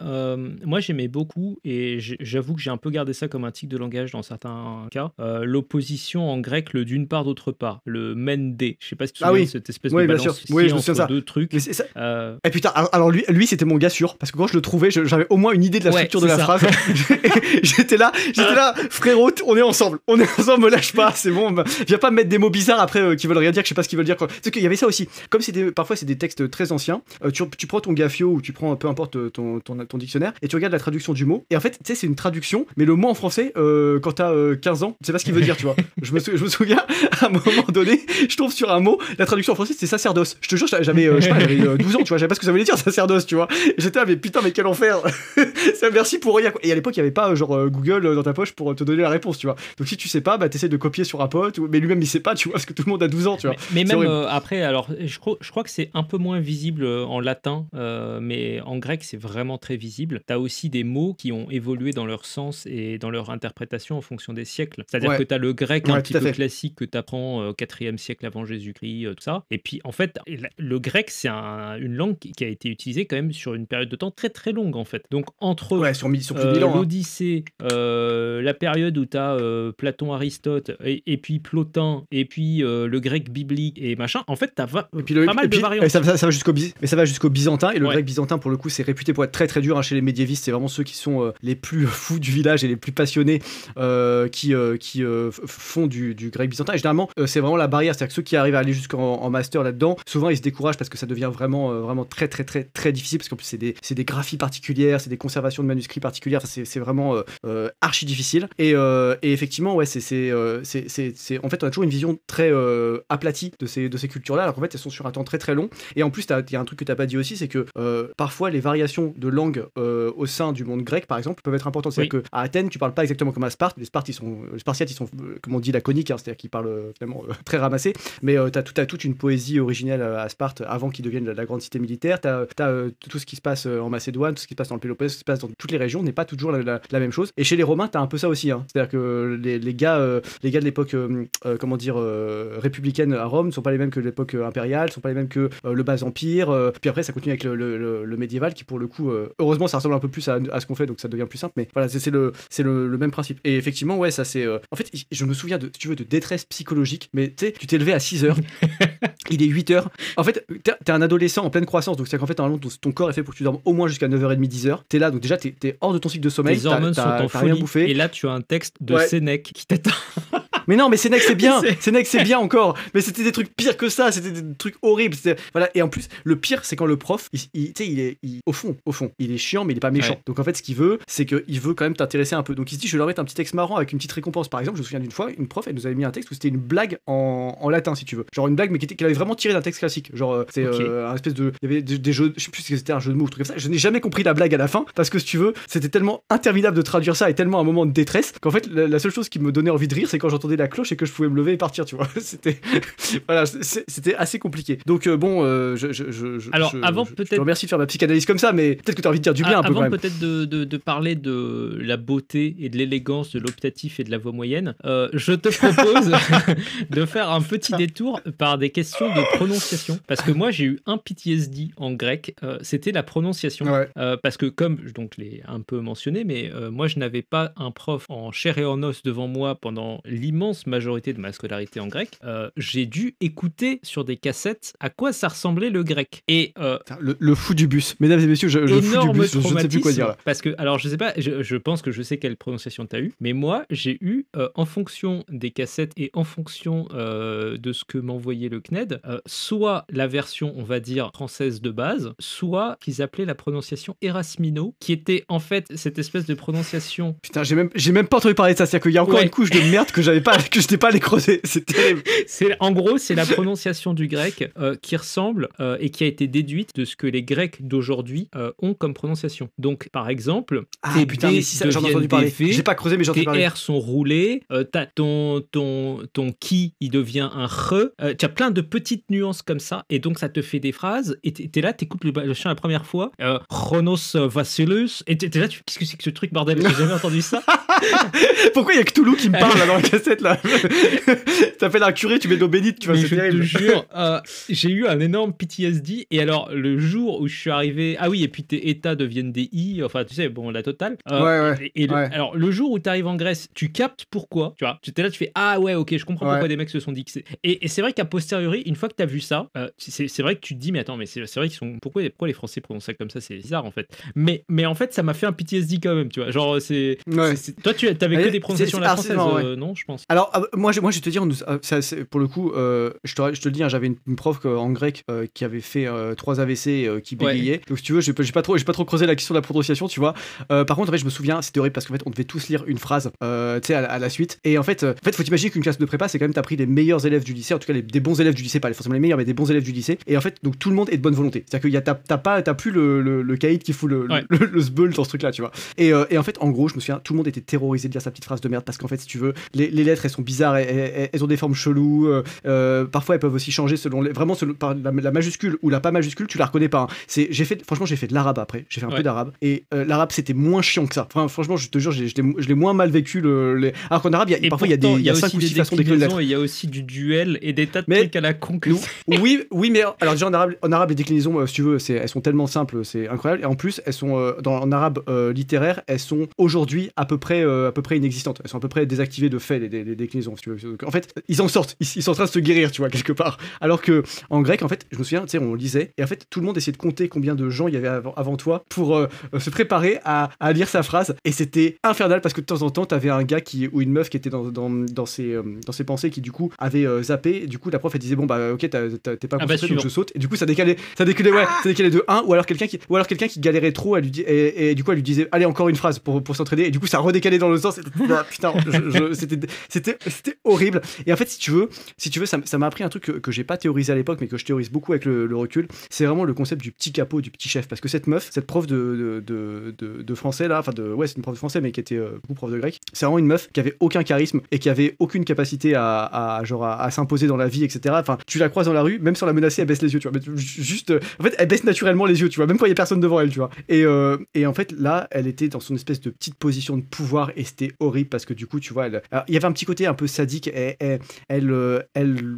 moi j'aimais beaucoup, et j'avoue que j'ai un peu gardé ça comme un tic de langage dans certains cas, l'opposition en grec, le d'une part d'autre part, le mende, je sais pas si tu te souviens de cette espèce de balance entre deux trucs. Et putain, alors lui c'était mon gars sûr, parce que quand je le trouvais j'avais au moins une idée de la structure de la phrase. j'étais là frérot, on est ensemble, me lâche pas, c'est bon, viens pas me mettre des mots bizarres après qui veulent rien dire, que je sais pas ce qu'ils veulent dire quoi. C'est qu'il y avait ça aussi, comme parfois c'est des textes très anciens, tu prends ton Gaffio ou tu prends peu importe ton dictionnaire et tu regardes la traduction du mot, et en fait tu sais c'est une traduction, mais le mot en français quand t'as 15 ans tu sais pas ce qu'il veut dire, tu vois. je me souviens à un moment donné je tombe sur un mot, la traduction en français c'était sacerdoce, je te jure j'avais 12 ans, tu vois, j'avais pas ce que ça voulait dire sacerdoce, tu vois, et j'étais là mais putain mais quel enfer. Merci pour rien quoi. Et à l'époque il y avait pas genre Google dans ta poche pour te donner la réponse, tu vois, donc si tu sais pas t'essaies de copier sur un pote, mais lui-même il sait pas, tu vois, parce que tout le monde a 12 ans, tu vois. Mais même après, alors je crois que c'est un peu moins visible en latin, mais en grec c'est vraiment très visible. T'as aussi des mots qui ont évolué dans leur sens et dans leur interprétation en fonction des siècles, c'est-à-dire que t'as le grec un petit peu classique que t'apprends au 4e siècle avant Jésus-Christ, tout ça, et puis en fait le grec c'est une langue qui a été utilisée quand même sur une période de temps très très longue en fait, donc entre sur plus de 1000 ans, l'Odyssée, la période où t'as Platon, Aristote et puis Plotin, et puis le grec biblique et machin, en fait t'as pas mal de variantes. Ça va jusqu'au byzantin, et le grec byzantin pour le coup c'est réputé pour être très très dur chez les médiévistes, c'est vraiment ceux qui sont les plus fous du village et les plus passionnés qui font du grec byzantin, et généralement c'est vraiment la barrière, c'est-à-dire que ceux qui arrivent à aller jusqu'en master là-dedans, souvent ils se découragent parce que ça devient vraiment très très très très difficile, parce qu'en plus c'est des graphies particulières, c'est des conservations de manuscrits particulières, c'est vraiment archi difficile, et Et effectivement, ouais, en fait, on a toujours une vision très aplatie de ces cultures-là, alors qu'en fait, elles sont sur un temps très très long. Et en plus, il y a un truc que t'as pas dit aussi, c'est que parfois les variations de langue au sein du monde grec, par exemple, peuvent être importantes. C'est-à-dire qu'à Athènes, tu parles pas exactement comme à Sparte. Les Spartiates, ils sont, comme on dit, laconiques, hein, c'est-à-dire qu'ils parlent finalement très ramassés. Mais t'as toute une poésie originelle à Sparte avant qu'ils deviennent la grande cité militaire. T'as tout ce qui se passe en Macédoine, tout ce qui se passe dans le Péloponnèse, tout ce qui se passe dans toutes les régions n'est pas toujours la même chose. Et chez les Romains, t'as un peu ça aussi. Hein. C'est-à-dire que les gars de l'époque, républicaine à Rome, ne sont pas les mêmes que l'époque impériale, ne sont pas les mêmes que le bas empire. Puis après, ça continue avec le médiéval qui, pour le coup, heureusement, ça ressemble un peu plus à ce qu'on fait, donc ça devient plus simple. Mais voilà, c'est le même principe. Et effectivement, ouais, ça c'est. En fait, je me souviens si tu veux, de détresse psychologique. Mais tu sais, tu t'es levé à 6h, il est 8h. En fait, t'es un adolescent en pleine croissance, donc c'est qu'en fait, normalement, ton corps est fait pour que tu dormes au moins jusqu'à 9h30, 10h. T'es là, donc déjà, t'es hors de ton cycle de sommeil. Les hormones sont en folie. Rien bouffé. Et là, tu as un texte de Sénèque qui t'attend. Mais non, mais Sénèque c'est bien, Sénèque c'est bien encore. Mais c'était des trucs pires que ça, c'était des trucs horribles. Voilà. Et en plus, le pire, c'est quand le prof, au fond, il est chiant, mais il est pas méchant. Ouais. Donc en fait, ce qu'il veut, c'est qu'il veut quand même t'intéresser un peu. Donc il se dit, je vais leur mettre un petit texte marrant avec une petite récompense. Par exemple, je me souviens d'une fois, une prof, elle nous avait mis un texte où c'était une blague en latin, si tu veux. Genre une blague, mais qu'elle avait vraiment tiré d'un texte classique. Genre, c'est un espèce de. Il y avait des jeux, je sais plus si c'était un jeu de mots ou truc comme ça. Je n'ai jamais compris la blague à la fin, parce que si tu veux, c'était tellement interminable de traduire ça et tellement un moment de détresse qu'en fait, la seule chose qui me donnait envie de rire, c'est quand j'entendais la cloche et que je pouvais me lever et partir, tu vois. C'était assez compliqué. Donc je te remercie de faire ma psychanalyse comme ça, mais peut-être que tu as envie de dire du bien un peu quand même. Avant peut-être de parler de la beauté et de l'élégance de l'optatif et de la voix moyenne, je te propose de faire un petit détour par des questions de prononciation, parce que moi j'ai eu un PTSD en grec, c'était la prononciation. Ouais. Parce que comme donc je l'ai un peu mentionné, mais moi je n'avais pas un prof en chair et en os devant moi pendant l'immense majorité de ma scolarité en grec. J'ai dû écouter sur des cassettes à quoi ça ressemblait le grec. Et le fou du bus, mesdames et messieurs, le fou du bus, je ne sais plus quoi dire là. Parce que, alors je sais pas, je pense que je sais quelle prononciation tu as eu, mais moi j'ai eu en fonction des cassettes et en fonction de ce que m'envoyait le CNED, soit la version on va dire française de base, soit qu'ils appelaient la prononciation Erasmino, qui était en fait cette espèce de prononciation. Putain, j'ai même pas entendu parler de ça, c'est-à-dire qu'il y a encore une couche de merde que je n'étais pas allé creuser, c'est terrible. En gros, c'est la prononciation du grec qui ressemble et qui a été déduite de ce que les Grecs d'aujourd'hui ont comme prononciation. Donc, par exemple, tes B j'en ai entendu parler. J'ai pas creusé, mais j'en ai parlé. Tes R sont roulés, t'as ton qui, il devient un re. Tu as plein de petites nuances comme ça, et donc ça te fait des phrases, et t'es là, t'écoutes le chien la première fois, Chronos Vassilus, et t'es là, qu'est-ce que c'est que ce truc, bordel, j'ai jamais entendu ça. Pourquoi il y a Cthulhu qui me parle là dans la cassette là? T'appelles un curé, tu mets de l'eau bénite, tu vois, c'est terrible. Je te jure, j'ai eu un énorme PTSD, et alors le jour où je suis arrivé, ah oui, et puis tes états deviennent des I, enfin tu sais, bon, la totale. Alors le jour où t'arrives en Grèce, tu captes pourquoi, tu vois, tu es là, tu fais ah ouais, ok, je comprends pourquoi des mecs se sont dit que c'est. Et c'est vrai qu'à posteriori, une fois que t'as vu ça, c'est vrai que tu te dis, mais attends, mais c'est vrai qu'ils sont. Pourquoi les Français prononcent ça comme ça, c'est bizarre en fait. Mais en fait, ça m'a fait un PTSD quand même, tu vois. Genre, toi, tu t'avais que des prononciations à la française, non, je pense. Alors, moi, je vais te dire, pour le coup, je te le dis, hein, j'avais une prof en grec qui avait fait 3 AVC qui bégayait. Ouais. Donc, si tu veux, j'ai pas trop creusé la question de la prononciation, tu vois. Par contre, en fait, je me souviens, c'était horrible parce qu'en fait, on devait tous lire une phrase, tu sais, à la suite. Et en fait, faut t'imaginer qu'une classe de prépa, c'est quand même, t'as pris les meilleurs élèves du lycée, en tout cas des bons élèves du lycée, pas forcément les meilleurs, mais des bons élèves du lycée. Et en fait, donc tout le monde est de bonne volonté. C'est-à-dire que t'as plus le caïd qui fout le sbeul dans ce truc-là, tu vois. Et en fait, en gros, je me souviens, tout le monde était terrorisé de lire sa petite phrase de merde parce qu'en fait, si tu veux, les lettres, elles sont bizarres, elles ont des formes cheloues. Parfois, elles peuvent aussi changer selon par la majuscule ou la pas majuscule, tu la reconnais pas. Hein. J'ai fait de l'arabe après. J'ai fait un peu d'arabe. Et l'arabe, c'était moins chiant que ça. Enfin, franchement, je te jure, je l'ai moins mal vécu. Alors qu'en arabe, parfois, il y a 5 ou 6 façons d'écrire les lettres. Il y a aussi du duel et des tas de trucs à la con. Oui, mais alors déjà en arabe, les déclinaisons, si tu veux, elles sont tellement simples, c'est incroyable. Et en plus, elles sont en arabe littéraire, elles sont aujourd'hui à peu près inexistantes. Elles sont à peu près désactivées de fait, les les déclinaisons. Si tu veux. Donc, en fait, ils en sortent, ils sont en train de se guérir, tu vois, quelque part. Alors que en grec, en fait, je me souviens, tu sais, on lisait, et en fait, tout le monde essayait de compter combien de gens il y avait avant toi pour se préparer à lire sa phrase, et c'était infernal parce que de temps en temps, t'avais un gars ou une meuf qui était dans ses pensées qui du coup avait zappé. Du coup, la prof elle disait bon bah ok, t'es pas concentré donc je saute. Et du coup, ça décalait de 1 ou alors quelqu'un qui galérait trop, et du coup elle lui disait allez encore une phrase pour s'entraîner, et du coup ça redécalait dans le sens. Putain, c'était horrible. Et en fait, si tu veux, ça m'a appris un truc que j'ai pas théorisé à l'époque, mais que je théorise beaucoup avec le recul. C'est vraiment le concept du petit capot, du petit chef. Parce que cette prof de français là, c'est une prof de français, mais qui était beaucoup prof de grec. C'est vraiment une meuf qui avait aucun charisme et qui avait aucune capacité à s'imposer dans la vie, etc. Enfin, tu la croises dans la rue, même sans la menacer, elle baisse les yeux, tu vois. Mais juste, en fait, elle baisse naturellement les yeux, tu vois, même quand il y a personne devant elle, tu vois. Et en fait, là, elle était dans son espèce de petite position de pouvoir, et c'était horrible parce que du coup, tu vois, il y avait un petit côté un peu sadique. Elle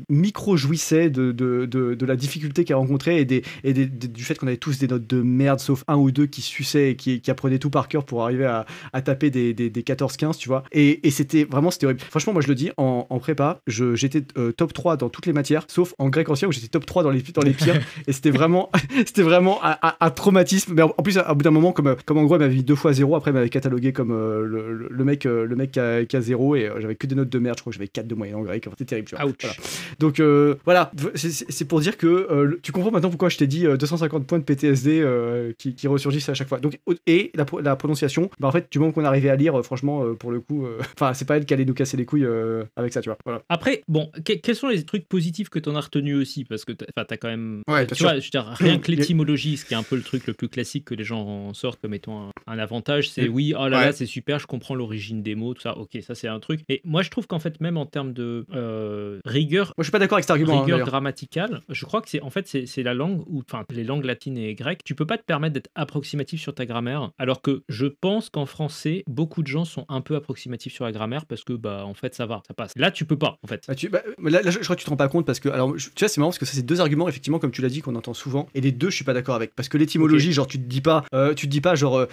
micro-jouissait de la difficulté qu'elle rencontrait et du fait qu'on avait tous des notes de merde, sauf un ou deux qui suçaient et qui apprenaient tout par cœur pour arriver à taper des 14-15, tu vois. Et c'était horrible. Franchement, moi, je le dis, en prépa, j'étais top 3 dans toutes les matières, sauf en grec ancien où j'étais top 3 dans les pires. Et c'était vraiment un traumatisme. Mais en plus, à bout d'un moment, comme en gros, elle m'avait mis 2 fois 0, après, elle m'avait catalogué comme le mec qui a 0, et j'avais que des notes de merde. Je crois que j'avais 4 de moyenne en grec. Enfin, c'était terrible, tu vois. Voilà. Donc, voilà. C'est pour dire que tu comprends maintenant pourquoi je t'ai dit 250 points de PTSD qui ressurgissent à chaque fois. Donc, et la prononciation, bah, en fait, du moment qu'on arrivait à lire, franchement, pour le coup, c'est pas elle qui allait nous casser les couilles avec ça, tu vois. Voilà. Après, bon, quels sont les trucs positifs que t'en as retenus aussi? Parce que t'as quand même. Ouais, tu vois, je veux dire, rien que l'étymologie, ce qui est un peu le truc le plus classique que les gens en sortent comme étant un avantage, c'est oui, oh là là, c'est super, je comprends l'origine des mots, tout ça, ok, ça c'est un truc. Et moi, je trouve qu'en fait, même en termes de rigueur. Moi, je suis pas d'accord avec cet argument. Rigueur grammaticale, je crois que c'est la langue où, enfin, les langues latines et grecques, tu peux pas te permettre d'être approximatif sur ta grammaire, alors que je pense qu'en français, beaucoup de gens sont un peu approximatifs sur la grammaire parce que, bah, en fait, ça passe. Là, tu peux pas, en fait. Là, je crois que tu te rends pas compte parce que, alors, tu vois, c'est marrant parce que ça, c'est deux arguments, effectivement, comme tu l'as dit, qu'on entend souvent, et les deux, je suis pas d'accord avec. Parce que l'étymologie, genre, tu te dis pas, genre,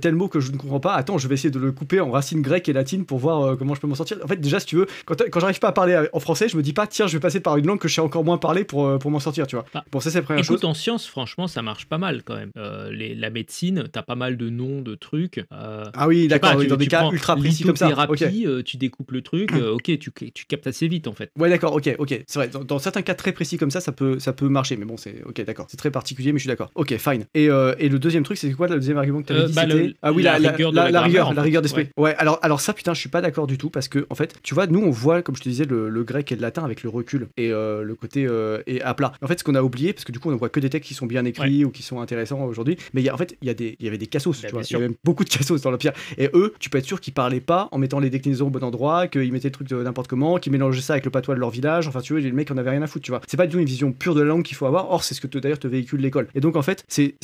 tel mot que je ne comprends pas, attends, je vais essayer de le couper en racines grecques et latines pour voir comment je peux m'en sortir. En fait, déjà, si tu veux, quand j'arrive pas à parler en français, je me dis pas, tiens, je vais passer par une langue que je sais encore moins parler pour m'en sortir, tu vois. Bon, ça, c'est la première chose. Écoute, en sciences, franchement, ça marche pas mal quand même. La médecine, t'as pas mal de noms, de trucs. Ah oui, d'accord, dans des cas ultra précis comme ça. Lithothérapie, tu découpes le truc, ok, tu captes assez vite en fait. Ouais, d'accord, ok. C'est vrai, dans certains cas très précis comme ça peut marcher, mais bon, c'est ok, d'accord. C'est très particulier, mais je suis d'accord. Ok, fine. Et le deuxième truc, c'est quoi le deuxième argument que tu avais dit? C'était la rigueur d'esprit. Ouais, alors ça, putain, je suis pas d'accord du tout parce que, en fait, tu vois, nous, on voit, comme je te disais, le grec et le latin avec le recul et le côté et à plat. En fait, ce qu'on a oublié, parce que du coup, on voit que des textes qui sont bien écrits ou qui sont intéressants aujourd'hui, mais il y avait des cassos, tu vois. Il y avait même beaucoup de cassos dans l'Empire. Et eux, tu peux être sûr qu'ils parlaient pas en mettant les déclinaisons au bon endroit, qu'ils mettaient le truc n'importe comment, qu'ils mélangeaient ça avec le patois de leur village. Enfin, tu vois, les mecs en avaient rien à foutre, tu vois. C'est pas du tout une vision pure de la langue qu'il faut avoir. Or, c'est ce que d'ailleurs te véhicule l'école. Et donc, en fait, c'est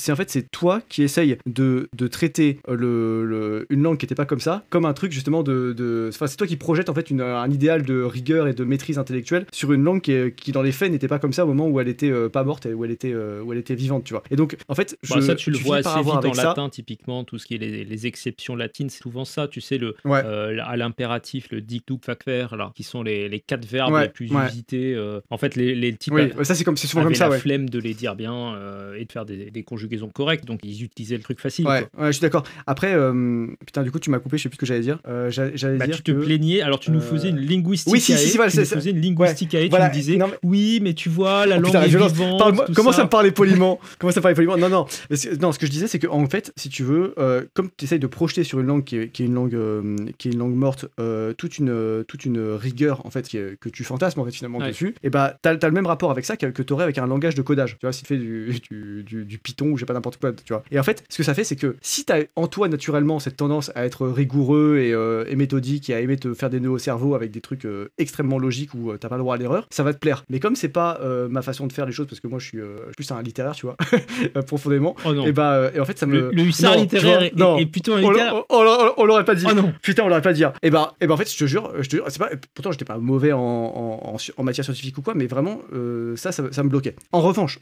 toi qui essaye de traiter une langue qui était pas comme ça, comme un truc justement enfin, c'est toi qui projette en fait un idéal de rigueur et de maîtrise intellectuelle sur une langue qui dans les faits n'était pas comme ça au moment où elle était pas morte et où elle était vivante, tu vois. Et donc, en fait, ça tu le vois assez vite en latin, typiquement, tout ce qui est les exceptions latines, c'est souvent ça, tu sais, à l'impératif, le dictum facere, là, qui sont les 4 verbes les plus usités. En fait, les types ça c'est souvent comme ça, la flemme de les dire bien et de faire des conjugaisons correctes, donc ils utilisaient le truc facile. Ouais, je suis d'accord. Après, putain, du coup, tu m'as coupé, je sais plus ce que j'allais dire. J'allais dire tu te plaignais, alors tu nous faisais une linguistique. Oui, si, voilà, tu nous faisais une linguistique tu me disais, oui, mais tu vois, la langue est vivante. Comment ça me parlait poliment? Non, ce que je disais, c'est que en fait, si tu veux, comme tu essayes de projeter sur une langue qui est une langue morte, toute une rigueur en fait que tu fantasmes en fait finalement dessus, et bah t'as le même rapport avec ça que t'aurais avec un langage de codage. Tu vois, si tu fais du Python ou je sais pas n'importe quoi, tu vois. Et en fait, ce que ça fait, c'est que si t'as en toi naturellement cette tendance à être rigoureux et méthodique et à aimer te faire des nœuds au cerveau avec des trucs extrêmement logiques où t'as pas le droit à l'erreur, ça va te plaire. Mais comme c'est pas ma façon de faire les choses, parce que moi je suis plus un littéraire, tu vois, profondément. Oh non. Et en fait ça me le hussard littéraire est plutôt un littéraire. On l'aurait pas dit. Oh non. Putain, on l'aurait pas dit. Et en fait, je te jure, c'est pas, pourtant j'étais pas mauvais en matière scientifique ou quoi, mais vraiment ça me bloquait. En revanche,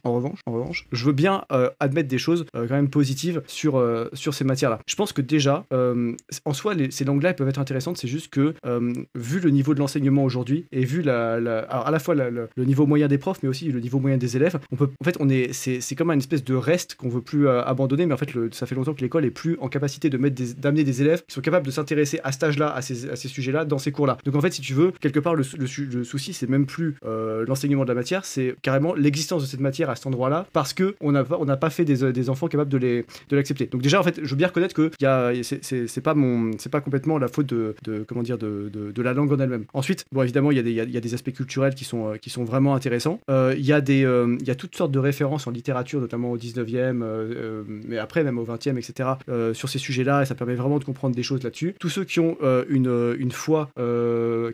je veux bien admettre des choses quand même positives sur ces matières-là. Je pense que déjà, en soi, ces langues-là elles peuvent être intéressantes. C'est juste que vu le niveau de l'enseignement aujourd'hui et vu alors à la fois le niveau moyen des profs, mais aussi le niveau moyen des élèves, en fait, c'est comme une espèce de reste qu'on veut plus abandonner, mais en fait, ça fait longtemps que l'école est plus en capacité d'amener des élèves qui sont capables de s'intéresser à cet âge-là, à ces sujets-là, dans ces cours-là. Donc en fait, si tu veux, quelque part, le souci, c'est même plus l'enseignement de la matière, c'est carrément l'existence de cette matière à cet endroit-là, parce que on n'a pas fait des enfants capables de l'accepter. Donc déjà, en fait, je veux bien reconnaître que c'est pas complètement la faute de la langue en elle-même. Ensuite, bon, évidemment, il y a des aspects culturels qui sont vraiment intéressants. Il y a toutes sortes de références en littérature, notamment au 19e, mais après même au 20e, etc., sur ces sujets-là, et ça permet vraiment de comprendre des choses là-dessus. Tous ceux qui ont une foi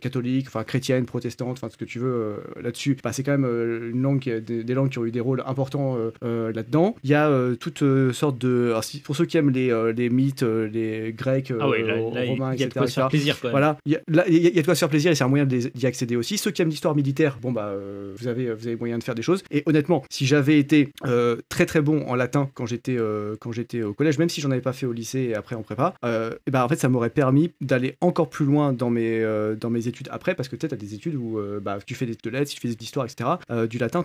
catholique, enfin chrétienne, protestante, enfin ce que tu veux là-dessus, c'est quand même une langue, des langues qui ont eu des rôles importants là-dedans. Il y a toutes sortes de... Alors, pour ceux qui aiment les mythes, les grecs, romains, etc. Il y a de quoi se faire plaisir, quand même. Voilà, il y a de quoi se faire plaisir et c'est un moyen d'y accéder aussi. Ceux qui aiment l'histoire militaire, vous avez moyen de faire des choses. Et honnêtement, si j'avais été très très bon en latin quand j'étais au collège, même si j'en avais pas fait au lycée et après en prépa, en fait ça m'aurait permis d'aller encore plus loin dans mes études après, parce que tu as des études où tu fais de lettres, si tu fais de l'histoire, etc. Du latin,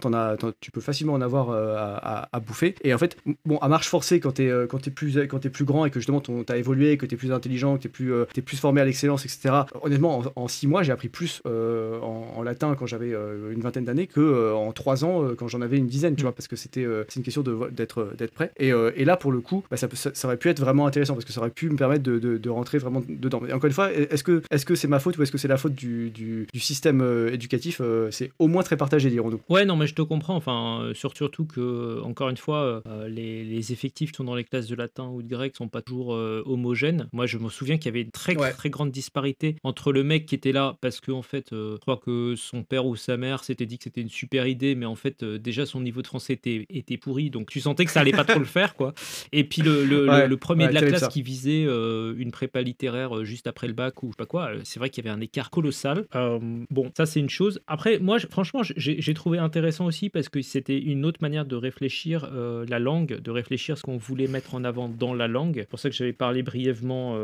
tu peux facilement en avoir à bouffer. Et en fait, bon, à marche forcée, quand t'es plus grand et que justement t'as évolué, que t'es plus intelligent, que t'es plus formé à l'excellence, etc. Honnêtement, en 6 mois, j'ai appris plus en latin quand j'avais une vingtaine d'années que en 3 ans quand j'en avais une dizaine, tu vois, parce que c'est une question d'être prêt. Et là, pour le coup, ça aurait pu être vraiment intéressant, parce que ça aurait pu me permettre de rentrer vraiment dedans. Et encore une fois, est-ce que c'est ma faute ou est-ce que c'est la faute du système éducatif? C'est au moins très partagé, dirons-nous. Ouais, non, mais je te comprends. Enfin, surtout que, encore une fois, les effectifs qui sont dans les classes de latin ou de grec sont pas toujours homogènes. Moi, je me souviens qu'il y avait une très grande disparité entre le mec qui était là parce que, en fait, je crois que son père ou sa mère s'était dit que c'était une super idée, mais en fait, déjà son niveau de français était pourri, donc tu sentais que ça allait pas trop le faire, quoi. Et puis le premier de la classe qui visait une prépa littéraire juste après le bac ou je sais pas quoi, c'est vrai qu'il y avait un écart colossal. Bon, ça c'est une chose. Après, moi, franchement, j'ai trouvé intéressant aussi parce que c'était une autre manière de réfléchir la langue, de réfléchir ce qu'on voulait mettre en avant dans la langue. C'est pour ça que j'avais parlé brièvement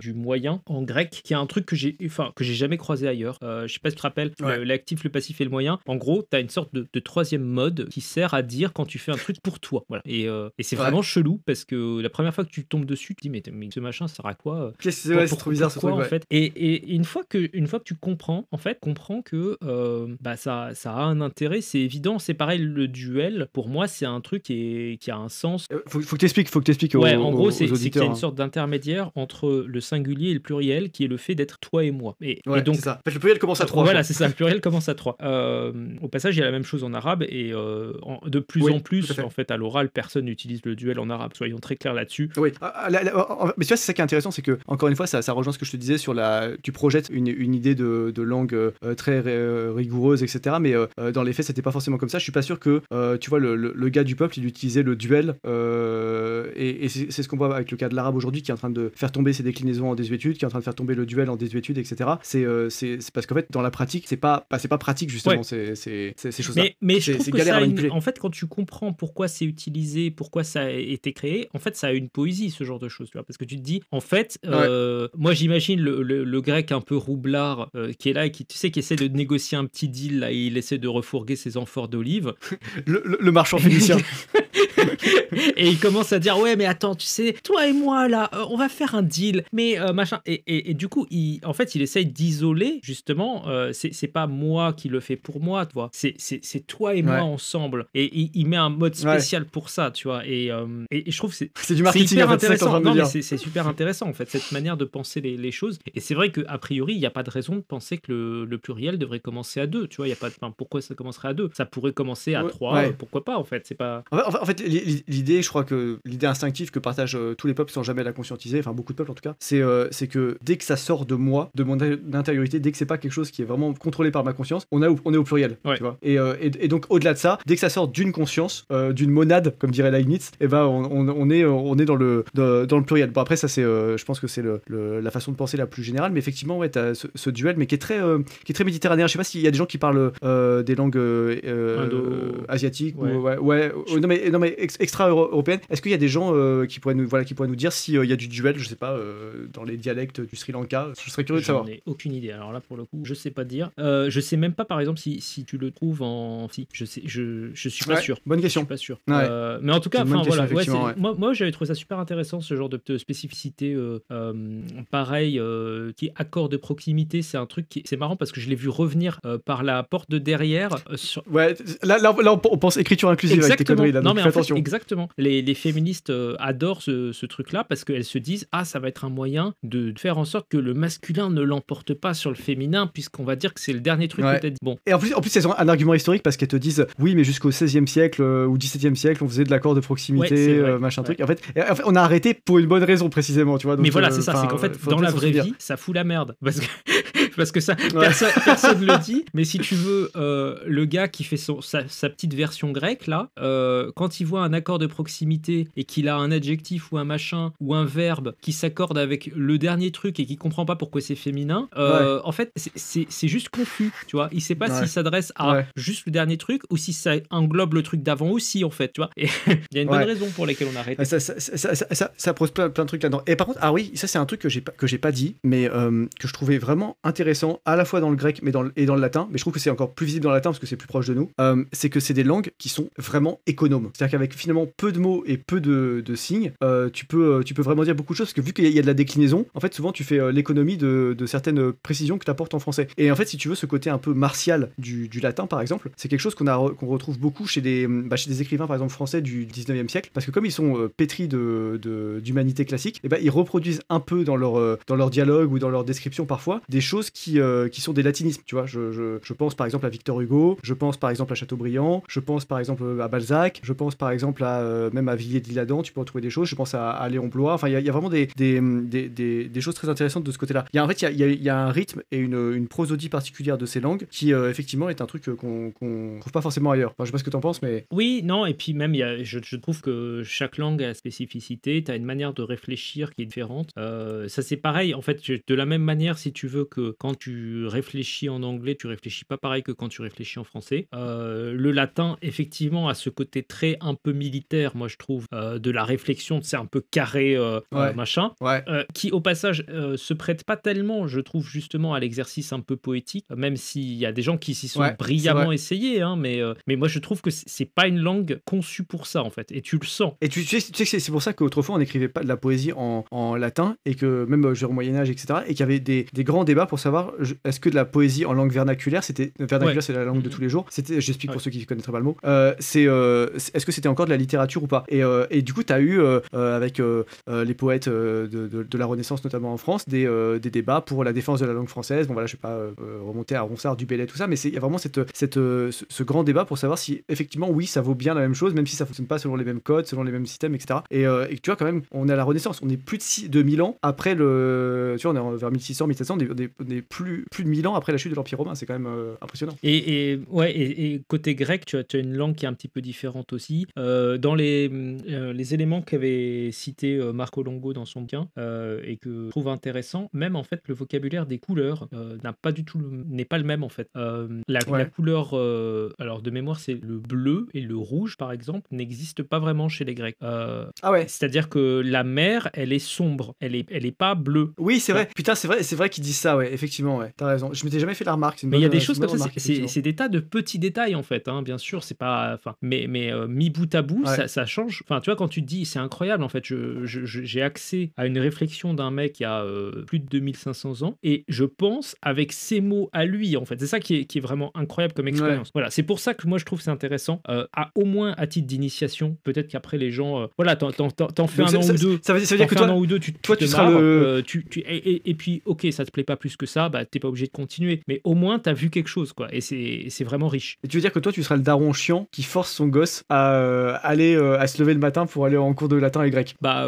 du moyen en grec, qui est un truc que j'ai jamais croisé ailleurs. Je sais pas si tu te rappelles, l'actif, le passif et le moyen. En gros, tu as une sorte de troisième mode qui sert à dire quand tu fais un truc pour toi. Voilà. Et c'est vraiment chelou parce que la première fois que tu tombes dessus, tu te dis mais ce machin ça sert à quoi? C'est trop bizarre ce truc, en fait. Et une fois que tu comprends que ça a un intérêt, c'est évident. C'est pareil, le duel, pour moi, c'est un truc qui a un sens. Faut que t'expliques en gros, c'est auditeurs, qu'il y a une sorte d'intermédiaire entre le singulier et le pluriel qui est le fait d'être toi et moi. Et donc, c'est ça. En fait, le pluriel commence à 3. Voilà, c'est ça, le pluriel commence à 3. Au passage, il y a la même chose en arabe et de plus en plus, en fait, à l'oral, personne n'utilise le duel en arabe. Soyons très clairs là-dessus. Oui. Mais tu vois, c'est ça qui est intéressant, c'est que, encore une fois, ça rejoint ce que je te disais sur tu projettes une idée de langue très rigoureuse, etc. Mais dans les faits, c'était pas forcément comme ça. Je suis pas sûr que, tu vois, le gars du peuple, il utilisait le duel. Et c'est ce qu'on voit avec le cas de l'arabe aujourd'hui, qui est en train de faire tomber ses déclinaisons en désuétude, qui est en train de faire tomber le duel en désuétude, etc. C'est parce qu'en fait, dans la pratique, c'est pas pratique, justement, ces choses-là. Mais je trouve que en fait, quand tu comprends pourquoi c'est utilisé, pourquoi ça a été créé, en fait, ça a une poésie, ce genre de choses, tu vois, parce que tu te dis, en fait, moi, j'imagine le grec un peu roublard qui est là et qui essaie de négocier un petit deal, là, et il essaie de refourguer ses amphores d'olive. le marchand phénicien. Et il commence à dire ouais mais attends, tu sais, toi et moi là on va faire un deal, mais machin, et du coup il essaye d'isoler justement, c'est pas moi qui le fais pour moi, tu vois, c'est toi et moi ensemble, et il met un mode spécial pour ça, tu vois, et je trouve que c'est du marketing, hyper en fait, intéressant. Non mais c'est super intéressant en fait, cette manière de penser les choses, et c'est vrai qu'a priori il n'y a pas de raison de penser que le pluriel devrait commencer à 2, tu vois, il y a pas pourquoi ça commencerait à 2, ça pourrait commencer à 3, pourquoi pas, en fait, c'est pas... En fait l'idée, je crois que l'idée instinctive que partagent tous les peuples sans jamais la conscientiser, enfin beaucoup de peuples en tout cas, c'est que dès que ça sort de moi, de mon intériorité, dès que c'est pas quelque chose qui est vraiment contrôlé par ma conscience, on est au pluriel, tu vois. Et donc au-delà de ça, dès que ça sort d'une conscience, d'une monade, comme dirait Leibniz, et ben on est dans le pluriel. Bon après ça c'est, je pense que c'est la façon de penser la plus générale, mais effectivement t'as ce duel, mais qui est très méditerranéen. Je sais pas s'il y a des gens qui parlent des langues asiatiques non mais extra-européennes. Est-ce qu'il y a des gens qui pourraient nous dire s'il y a du duel, je sais pas, dans les dialectes du Sri Lanka? Je serais curieux de savoir. J'en ai aucune idée. Alors là, pour le coup, je sais pas dire. Je sais même pas, par exemple, si tu le trouves en. Si, je suis pas sûr. Bonne question. Je suis pas sûr. Ouais. Mais en tout cas, Question, voilà. ouais. Moi, j'avais trouvé ça super intéressant, ce genre de spécificité. Pareil, qui est accord de proximité, c'est un truc c'est marrant parce que je l'ai vu revenir par la porte de derrière. Ouais, là, on pense écriture inclusive avec tes conneries là. Non, Donc mais fais en fait, attention. exactement. Les féministes adorent ce truc-là parce qu'elles se disent ça va être un moyen de faire en sorte que le masculin ne l'emporte pas sur le féminin, puisqu'on va dire que c'est le dernier truc que t'as dit. Bon. Et en plus, elles ont un argument historique parce qu'elles te disent oui, mais jusqu'au 16e siècle ou 17e siècle, on faisait de l'accord de proximité, machin truc. En fait, on a arrêté pour une bonne raison précisément, tu vois. Donc, mais voilà, c'est ça, c'est qu'en fait, dans la vraie vie, ça fout la merde. Parce que ça, personne ne le dit. Mais si tu veux, le gars qui fait sa petite version grecque, là, quand il voit un accord de proximité et qu'il a un adjectif ou un machin ou un verbe qui s'accorde avec le dernier truc et qu'il comprend pas pourquoi c'est féminin, en fait, c'est juste confus, tu vois. Il sait pas s'il s'adresse à juste le dernier truc ou si ça englobe le truc d'avant aussi, en fait, tu vois. Et il y a une bonne raison pour laquelle on arrête. Ça pose plein de trucs là-dedans. Et par contre, ça c'est un truc que j'ai pas dit, mais que je trouvais vraiment intéressant à la fois dans le grec mais dans le latin, mais je trouve que c'est encore plus visible dans le latin parce que c'est plus proche de nous, c'est que c'est des langues qui sont vraiment économes. C'est-à-dire qu'avec finalement peu de mots et peu de signes, tu peux vraiment dire beaucoup de choses parce que vu qu'il y a de la déclinaison, en fait souvent tu fais l'économie de certaines précisions que tu apportes en français. Et en fait si tu veux ce côté un peu martial du latin par exemple, c'est quelque chose qu'on retrouve beaucoup chez des écrivains par exemple français du 19e siècle, parce que comme ils sont pétris d'humanité classique, et ils reproduisent un peu dans leur dialogue ou dans leur description parfois des choses qui sont des latinismes, tu vois. Je pense par exemple à Victor Hugo, je pense par exemple à Chateaubriand, je pense par exemple à Balzac, je pense par exemple même à Villiers d'Isle-Adam, tu peux retrouver des choses, je pense à Léon Bloy, enfin il y a vraiment des choses très intéressantes de ce côté-là. Il y a un rythme et une prosodie particulière de ces langues qui effectivement est un truc qu'on trouve pas forcément ailleurs. Enfin, je sais pas ce que t'en penses, mais... Oui, non, et puis même je trouve que chaque langue a sa spécificité, t'as une manière de réfléchir qui est différente. Ça c'est pareil, en fait, de la même manière, si tu veux, que quand tu réfléchis en anglais, tu réfléchis pas pareil que quand tu réfléchis en français. Le latin, effectivement, a ce côté très un peu militaire, moi je trouve, de la réflexion, c'est un peu carré, machin, qui au passage se prête pas tellement, je trouve, justement à l'exercice un peu poétique, même s'il y a des gens qui s'y sont brillamment essayés, hein, mais moi je trouve que c'est pas une langue conçue pour ça en fait, et tu le sens. Et tu sais que c'est pour ça qu'autrefois on n'écrivait pas de la poésie en latin, et que même au Moyen-Âge, etc., et qu'il y avait des grands débats pour savoir est-ce que de la poésie en langue vernaculaire, c'est la langue de tous les jours, j'explique pour ceux qui ne connaîtraient pas le mot, est-ce que c'était encore de la littérature ou pas, et du coup tu as eu avec les poètes de la Renaissance notamment en France des débats pour la défense de la langue française. Bon voilà, je vais pas remonter à Ronsard, Du Bellay, tout ça, mais il y a vraiment ce grand débat pour savoir si effectivement oui ça vaut bien la même chose, même si ça fonctionne pas selon les mêmes codes, selon les mêmes systèmes, etc. Et tu vois, quand même, on est à la Renaissance, on est plus de 1000 ans après tu vois, on est vers 1600, 1700, on est plus de 1000 ans après la chute de l'Empire romain, c'est quand même impressionnant. Et côté grec, tu as une langue qui est un petit peu différente aussi. Dans les éléments qu'avait cité Marco Longo dans son bouquin, et que je trouve intéressant, même en fait le vocabulaire des couleurs n'est pas le même en fait. La couleur, alors de mémoire, c'est le bleu et le rouge par exemple, n'existent pas vraiment chez les Grecs. C'est-à-dire que la mer, elle est sombre, elle est pas bleue. Oui, c'est vrai. Putain, c'est vrai qu'ils disent ça, ouais, effectivement, ouais. T'as raison. Je m'étais jamais fait la remarque. Mais il y a des choses comme ça, c'est des tas de petits détails en fait, hein, bien sûr, c'est pas, enfin, mais mis bout à bout, ça change. Enfin, tu vois, quand tu te dis, c'est incroyable en fait, j'ai accès à une réflexion d'un mec qui a plus de 2500 ans, et je pense avec ses mots à lui en fait. C'est ça qui est vraiment incroyable comme expérience. Voilà, c'est pour ça que moi je trouve c'est intéressant, au moins à titre d'initiation. Peut-être qu'après les gens, voilà, t'en fais un an ou deux. Ça veut dire que toi, un an ou deux, tu seras et puis ok, ça te plaît pas plus que ça, bah t'es pas obligé de continuer. Mais au moins t'as vu quelque chose, quoi. Et c'est vraiment riche. Et tu veux dire que toi, tu seras le daron chiant qui force son gosse à aller à se lever le matin pour aller en cours de latin et grec. Bah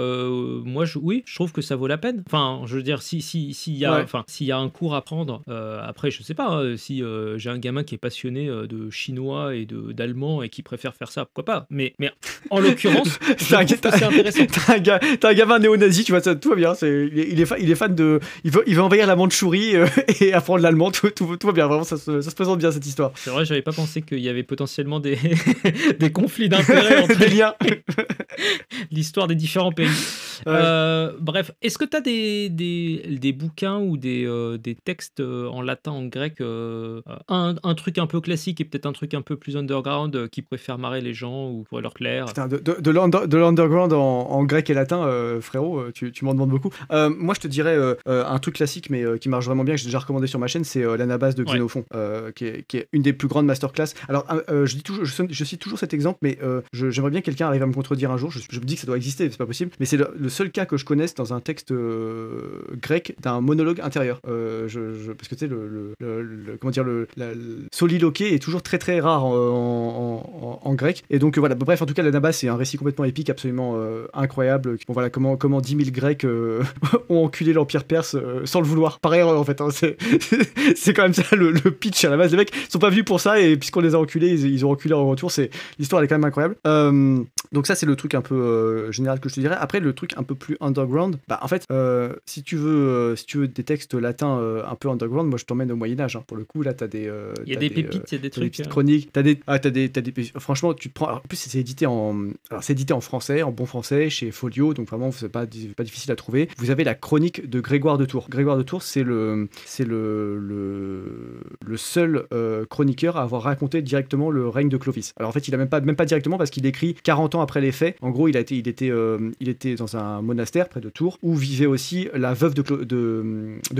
moi, oui, je trouve que ça vaut la peine. Enfin, je veux dire, s'il y a un cours à prendre, après, je sais pas, hein, si j'ai un gamin qui est passionné de chinois et d'allemand et qui préfère faire ça, pourquoi pas. Mais en l'occurrence, c'est intéressant. T'as un gamin néo-nazi, tu vois, ça, tout va bien. Il est fan de. Il veut envahir la Mandchourie et apprendre l'allemand, tout va bien. Vraiment, ça se présente bien cette histoire. C'est vrai, j'avais pas pensé qu'il y avait potentiellement des conflits d'intérêts entre des liens. l'histoire des différents pays. Bref, est-ce que tu as des bouquins ou des textes en latin, en grec, un truc un peu classique et peut-être un truc un peu plus underground qui pourrait faire marrer les gens ou pourrait leur plaire? Putain, de l'underground en grec et latin, frérot, tu m'en demandes beaucoup. Moi, je te dirais un truc classique, mais qui marche vraiment bien, que j'ai déjà recommandé sur ma chaîne, c'est l'Anabase de Xénophon, qui est une des plus grandes masterclass. Alors, je cite toujours cet exemple, mais j'aimerais bien que quelqu'un arrive à me contredire un jour. Je me dis que ça doit exister, c'est pas possible, mais c'est le seul cas que je connaisse dans un texte grec d'un monologue intérieur. Parce que tu sais, comment dire, le soliloqué est toujours très très rare en grec. Et donc voilà, bref, en tout cas, l'Anabase, c'est un récit complètement épique, absolument incroyable. Bon, voilà, comment 10 000 Grecs ont enculé l'Empire perse sans le vouloir, par erreur en fait. Hein, c'est quand même ça le pitch à la base. Les mecs sont pas venus pour ça, et puisqu'on les a enculés, ils ont enculé en retour. L'histoire elle est quand même incroyable. Donc ça, c'est le truc un peu général que je te dirais. Après, le truc un peu plus underground, bah en fait, si tu veux des textes latins un peu underground, moi je t'emmène au Moyen-Âge. Hein. Pour le coup, là, t'as des. Il y a des pépites, il y a des trucs. Des petites chroniques. T'as des. Franchement, tu te prends. En plus, c'est édité en français, en bon français, chez Folio, donc vraiment, c'est pas difficile à trouver. Vous avez la chronique de Grégoire de Tours. Grégoire de Tours, c'est le seul chroniqueur à avoir raconté directement le règne de Clovis. Alors en fait, il a même pas directement, parce qu'il écrit 40 ans après les faits. En gros, il était dans un monastère près de Tours où vivait aussi la veuve de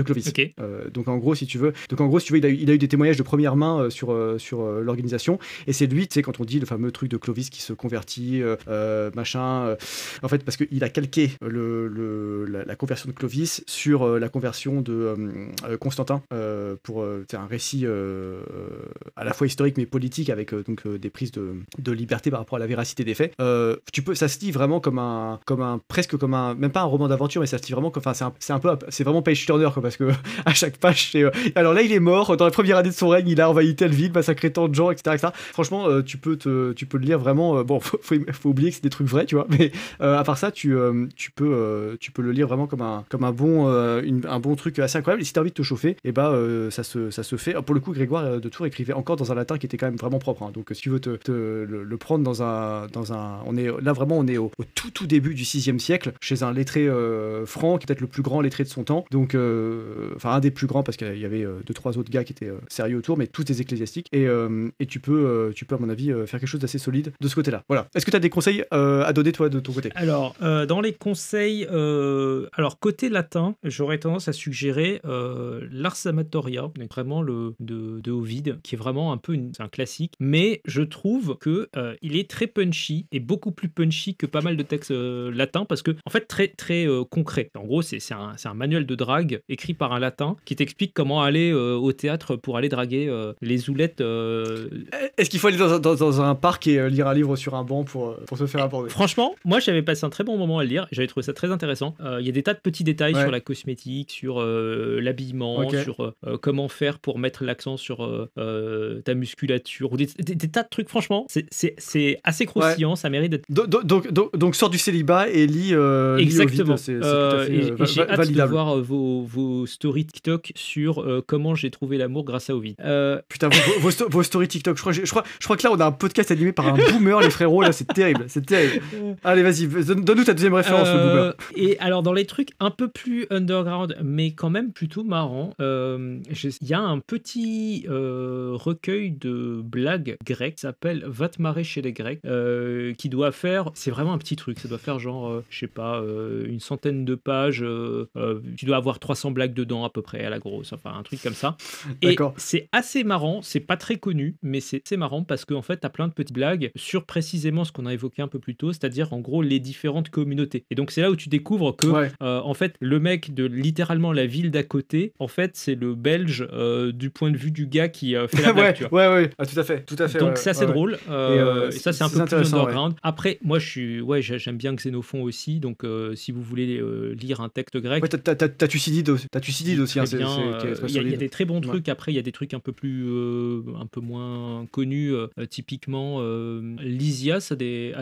Clovis. Okay. Donc en gros, si tu veux, il a eu des témoignages de première main sur l'organisation, et c'est lui, tu sais, quand on dit le fameux truc de Clovis qui se convertit, machin, en fait, parce qu'il a calqué la conversion de Clovis sur la conversion de Constantin, pour un récit à la fois historique mais politique, avec donc des prises de liberté par rapport à la véracité des faits. Ça se lit vraiment presque comme un, même pas un roman d'aventure, mais ça se lit vraiment comme, enfin, c'est vraiment page turner, quoi, parce que à chaque page, c'est alors là il est mort dans la première année de son règne, il a envahi telle ville, massacré tant de gens, etc. Franchement, tu peux le lire vraiment. Bon, faut oublier que c'est des trucs vrais, tu vois, mais à part ça, tu peux le lire vraiment comme un bon truc assez incroyable. Et si t'as envie de te chauffer, et ça se fait. Pour le coup, Grégoire de Tours écrivait encore dans un latin qui était quand même vraiment propre. Hein. Donc si tu veux le prendre dans un, on est au tout début du 6e siècle, chez un lettré franc, qui est peut-être le plus grand lettré de son temps. Donc un des plus grands, parce qu'il y avait 2-3 autres gars qui étaient sérieux autour, mais tous des ecclésiastiques. Et tu peux à mon avis faire quelque chose d'assez solide de ce côté-là. Voilà. Est-ce que tu as des conseils à donner, toi, de ton côté? Alors, dans les conseils, côté latin, j'aurais tendance à suggérer l'Ars Amatoria, donc vraiment de Ovide, qui est vraiment c'est un classique, mais je trouve que il est très punchy, et beaucoup plus punchy que pas mal de textes latins, parce que en fait très très concret. En gros, c'est un manuel de drague écrit par un latin qui t'explique comment aller au théâtre pour aller draguer les zoulettes. Est-ce qu'il faut aller dans un parc et lire un livre sur un banc pour se faire aborder? Franchement, moi j'avais passé un très bon moment à le lire, j'avais trouvé ça très intéressant. Il y a des tas de petits détails sur la cosmétique, sur l'habillement, sur comment faire pour mettre l'accent sur ta musculature, ou des tas de trucs. Franchement, c'est assez croustillant, ça mérite d'être... Donc sors du célibat et lis exactement. C'est tout à fait j'ai hâte validable. de voir vos stories TikTok sur comment j'ai trouvé l'amour grâce à Ovid. Putain, vos stories TikTok, je crois que là on a un podcast animé par un boomer, les frérots, là c'est terrible. Allez, vas-y, donne-nous ta deuxième référence, le boomer. Et alors, dans les trucs un peu plus underground, mais quand même plutôt marrant, il y a un petit recueil de blagues grecques qui s'appelle Va te marrer chez les Grecs, qui doit faire, c'est vraiment un petit truc, ça doit faire genre, je sais pas, une centaine de pages, tu dois avoir 300 blagues dedans à peu près à la grosse, enfin un truc comme ça. Et c'est assez marrant, c'est pas très connu, mais c'est marrant parce qu'en fait t'as plein de petites blagues sur précisément ce qu'on a évoqué un peu plus tôt, c'est-à-dire en gros les différentes communautés. Et donc c'est là où tu découvres que en fait le mec de littéralement la ville d'à côté, en fait c'est le Belge du point de vue du gars qui fait la blague. Tu vois. Ouais, tout à fait. Donc ça c'est drôle, et ça c'est un peu plus underground. Après moi j'aime bien Xénophon aussi, donc si vous voulez lire un texte grec, t'as Thucydide aussi, hein, il y a des très bons trucs. Après il y a des trucs un peu moins connus, typiquement Lysias a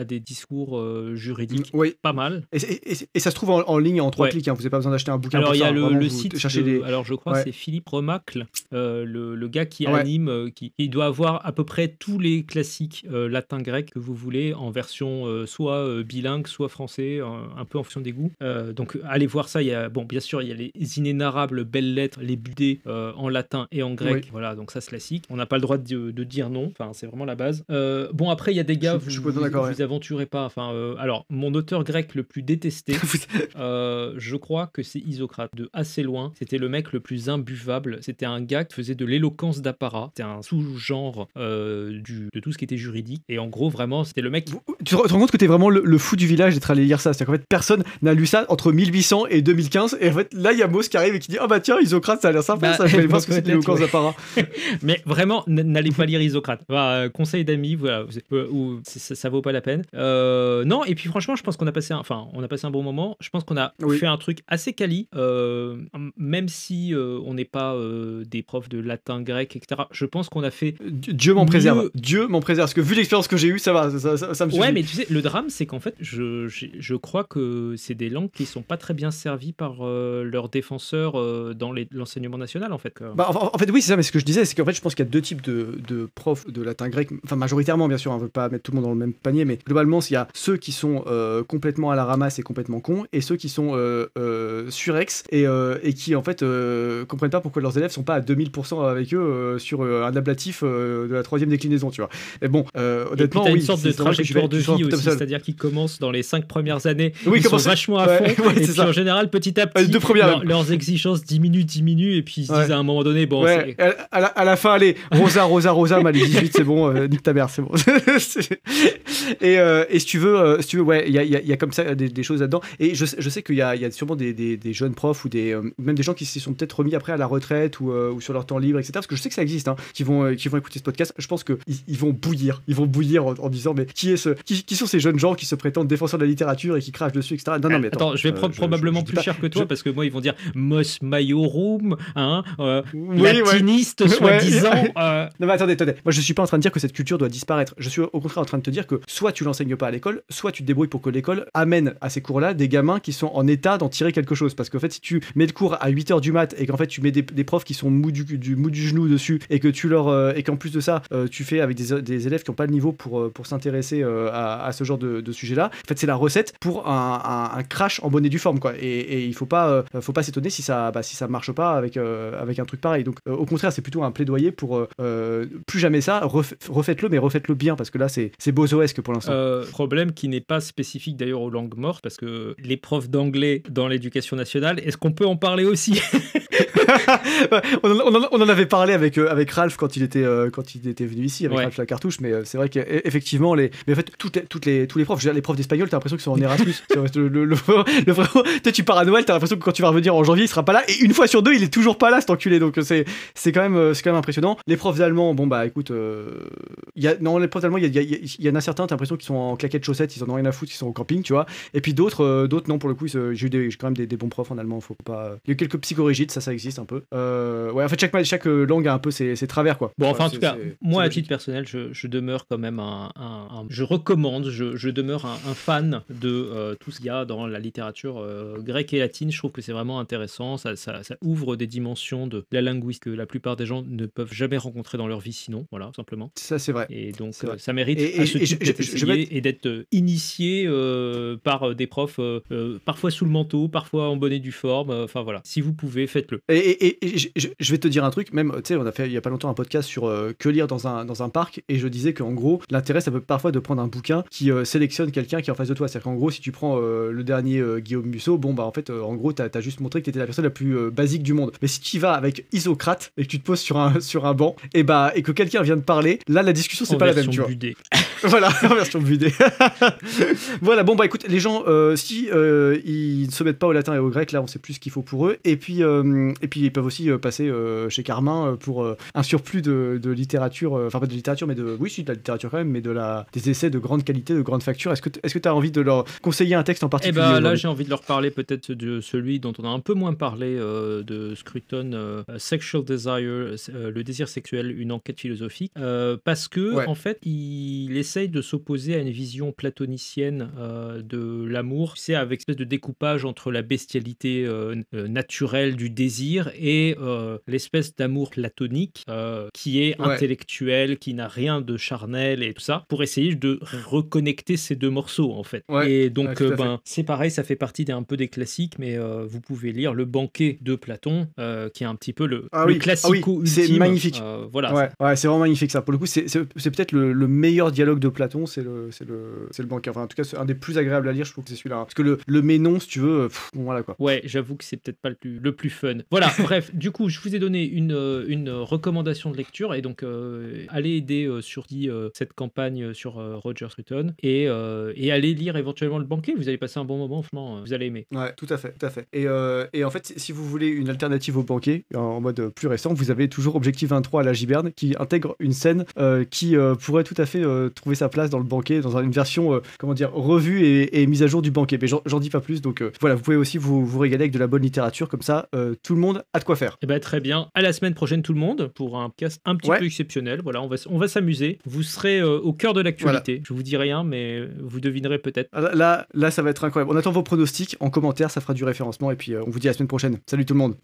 des discours juridiques pas mal, et ça se trouve en ligne en 3 clics, hein. Vous n'avez pas besoin d'acheter un bouquin. Alors il y a le site alors je crois que Ouais. c'est Philippe Remacle, le gars qui Ouais. anime, qui doit avoir à peu près tous les classiques latin-grec que vous voulez en version soit bilingue, soit français, un peu en fonction des goûts. Donc allez voir ça. Bon, bien sûr, il y a les inénarrables belles lettres, les budets en latin et en grec. Oui. Voilà, donc ça c'est classique. On n'a pas le droit de dire non. Enfin, c'est vraiment la base. Bon, après il y a des gars, Je suis complètement d'accord, vous aventurez pas. Enfin, alors mon auteur grec le plus détesté, je crois que c'est Isocrate, de assez loin. C'était le mec le plus imbuvable. C'était un gars qui faisait de l'éloquence d'apparat. C'était un sous-genre de tout ce qui était juridique. Et en gros, vraiment, c'était le mec. Tu te rends compte que t'es vraiment le fou du village d'être allé lire ça. C'est-à-dire qu'en fait, personne n'a lu ça entre 1800 et 2015. Et en fait, là, il y a Moss qui arrive et qui dit ah bah tiens, Isocrate, ça a l'air sympa. Bah, Ça, je vais aller voir ce que c'est de peut-être, l'éloquence ouais. d'apparat. Mais vraiment, n'allez pas lire Isocrate. Enfin, conseil d'amis, voilà, ça vaut pas la peine. Non, et puis franchement, je pense qu'on a passé un bon moment. Je pense qu'on a fait un truc assez quali, même si on n'est pas des profs de latin, grec, etc. Je pense qu'on a fait. Dieu m'en préserve. Dieu m'en préserve. Parce que vu l'expérience que j'ai eue, ça va, ça me suffit. Ouais, mais tu sais, le drame, c'est qu'en fait, je crois que c'est des langues qui sont pas très bien servies par leurs défenseurs dans l'enseignement national, en fait. Bah, en fait, oui, c'est ça, mais ce que je disais, c'est qu'en fait, je pense qu'il y a deux types de profs de latin grec, enfin, majoritairement, bien sûr, on ne veut pas mettre tout le monde dans le même panier, mais globalement, il y a ceux qui sont complètement à la ramasse et complètement cons, et ceux qui sont surex et qui, en fait, comprennent pas pourquoi leurs élèves sont pas à 2000% avec eux sur un ablatif de la 3e déclinaison, tu vois. Mais bon, honnêtement, oui. Oui, une sorte de trajectoire de vie aussi, c'est-à-dire qu'ils commencent dans les 5 premières années, ils sont vachement à fond, et puis en général, petit à petit, leurs exigences diminuent, et puis ils se disent à un moment donné, bon... À la fin, allez, Rosa, mal 18, c'est bon, nique ta mère, c'est bon. Et si tu veux, ouais, il y a comme ça des choses là-dedans. Et je sais qu'il y a sûrement des jeunes profs ou même des gens qui s'y sont peut-être remis après à la retraite ou sur leur temps libre, etc. Parce que je sais que ça existe, hein, qui vont écouter ce podcast. Je pense qu'ils vont bouillir. Ils vont bouillir en disant, mais qui sont ces jeunes gens qui se prétendent défenseurs de la littérature et qui crachent dessus, etc. Non, mais attends, je vais prendre probablement plus cher que toi parce que moi, ils vont dire Mos Maiorum, latiniste, soi-disant. Non, mais attendez. Moi, je suis pas en train de dire que cette culture doit disparaître. Je suis au contraire en train de te dire que soit tu l'enseignes pas à l'école, soit tu te débrouilles pour que l'école amène à ces cours-là des gamins qui sont en état d'en tirer quelque chose. Parce qu'en fait, si tu mets le cours à 8h du mat et qu'en fait, tu mets des profs qui sont mous du genou dessus et que et qu'en plus de ça, tu fais avec des élèves qui n'ont pas le niveau pour s'intéresser à ce genre de sujet-là, en fait, c'est la recette pour un crash en bonne et due forme, quoi. Et il faut pas s'étonner si ça marche pas avec un truc pareil. Donc, au contraire, c'est plutôt un plaidoyer pour plus jamais ça. Refaites-le, mais refaites-le bien, parce que là, c'est bozoesque pour l'instant. Problème qui n'est pas spécifique d'ailleurs aux langues mortes, parce que les profs d'anglais dans l'éducation nationale, est-ce qu'on peut en parler aussi? on en avait parlé avec Ralph quand il était venu ici, avec Ralph la cartouche, mais c'est vrai qu'effectivement, mais en fait, tous les profs, je veux dire, les profs d'espagnol, t'as l'impression qu'ils sont en Erasmus. le frérot, tu pars à Noël, t'as l'impression que quand tu vas revenir en janvier, il sera pas là, et une fois sur deux, il est toujours pas là, cet enculé. Donc c'est quand même impressionnant. Les profs d'allemand, bon bah écoute, les profs d'allemand, il y en a certains, t'as l'impression qu'ils sont en claquettes chaussettes, ils en ont rien à foutre, ils sont au camping, tu vois. Et puis d'autres non, pour le coup, j'ai quand même des bons profs en allemand. Faut pas. Il y a quelques psychorigides, ça existe un peu. Ouais, en fait, chaque langue a un peu ses travers, quoi. Bon, enfin, en tout cas, moi, à titre personnel, je demeure quand même je recommande, je demeure un fan de tout ce qu'il y a dans la littérature grecque et latine. Je trouve que c'est vraiment intéressant. Ça ouvre des dimensions de la linguistique que la plupart des gens ne peuvent jamais rencontrer dans leur vie, sinon, voilà, tout simplement. Ça, c'est vrai. Et donc, ça mérite d'être essayé et d'être initié par des profs, parfois sous le manteau, parfois en bonne et due forme. Enfin, voilà. Si vous pouvez, faites-le. Et je vais te dire un truc, même, tu sais, on a fait il y a pas longtemps un podcast sur que lire dans un parc, et je disais qu'en gros, l'intérêt, ça peut parfois de prendre un bouquin qui sélectionne quelqu'un qui est en face de toi. C'est-à-dire qu'en gros, si tu prends le dernier Guillaume Musso, bon, bah en fait, en gros, t'as juste montré que t'étais la personne la plus basique du monde. Mais si tu y vas avec Isocrate et que tu te poses sur un banc, et que quelqu'un vient de parler, là, la discussion, c'est pas la même, tu vois. Voilà, en version budée. Voilà, bon, bah écoute, les gens, si ils ne se mettent pas au latin et au grec, là, on sait plus ce qu'il faut pour eux. Et puis ils peuvent aussi passer chez Carmin pour un surplus de littérature, enfin pas de littérature, mais de la littérature quand même, mais des essais de grande qualité, de grande facture. Est-ce que tu as envie de leur conseiller un texte en particulier? Là, j'ai envie de leur parler peut-être de celui dont on a un peu moins parlé, de Scruton, Sexual Desire, le désir sexuel, une enquête philosophique, parce que en fait, il essaye de s'opposer à une vision platonicienne de l'amour, tu sais, avec une espèce de découpage entre la bestialité naturelle du désir plaisir et l'espèce d'amour platonique qui est intellectuel, qui n'a rien de charnel et tout ça, pour essayer de reconnecter ces deux morceaux en fait. Et donc c'est pareil, ça fait partie un peu des classiques, mais vous pouvez lire Le Banquet de Platon, qui est un petit peu le classico ultime. C'est magnifique. Voilà. C'est vraiment magnifique ça. Pour le coup, c'est peut-être le meilleur dialogue de Platon, c'est le Banquet. Enfin, en tout cas, c'est un des plus agréables à lire. Je trouve que c'est celui-là. Parce que le Ménon, si tu veux, voilà quoi. Ouais, j'avoue que c'est peut-être pas le plus fun. Voilà. Bref, du coup, je vous ai donné une recommandation de lecture et donc allez aider sur cette campagne sur Roger Scruton et allez lire éventuellement Le Banquet. Vous allez passer un bon moment, franchement, vous allez aimer. Ouais, tout à fait. Et en fait, si vous voulez une alternative au Banquet en mode plus récent, vous avez toujours Objectif 23 à la Giberne qui intègre une scène qui pourrait tout à fait trouver sa place dans Le Banquet, dans une version revue et mise à jour du Banquet. Mais j'en dis pas plus. Donc voilà, vous pouvez aussi vous régaler avec de la bonne littérature, comme ça tout le monde a de quoi faire. Et ben très bien. À la semaine prochaine tout le monde pour un cast un petit peu exceptionnel. Voilà, on va s'amuser. Vous serez au cœur de l'actualité. Voilà. Je vous dis rien, mais vous devinerez peut-être. Là, ça va être incroyable. On attend vos pronostics en commentaire, ça fera du référencement et puis on vous dit à la semaine prochaine. Salut tout le monde.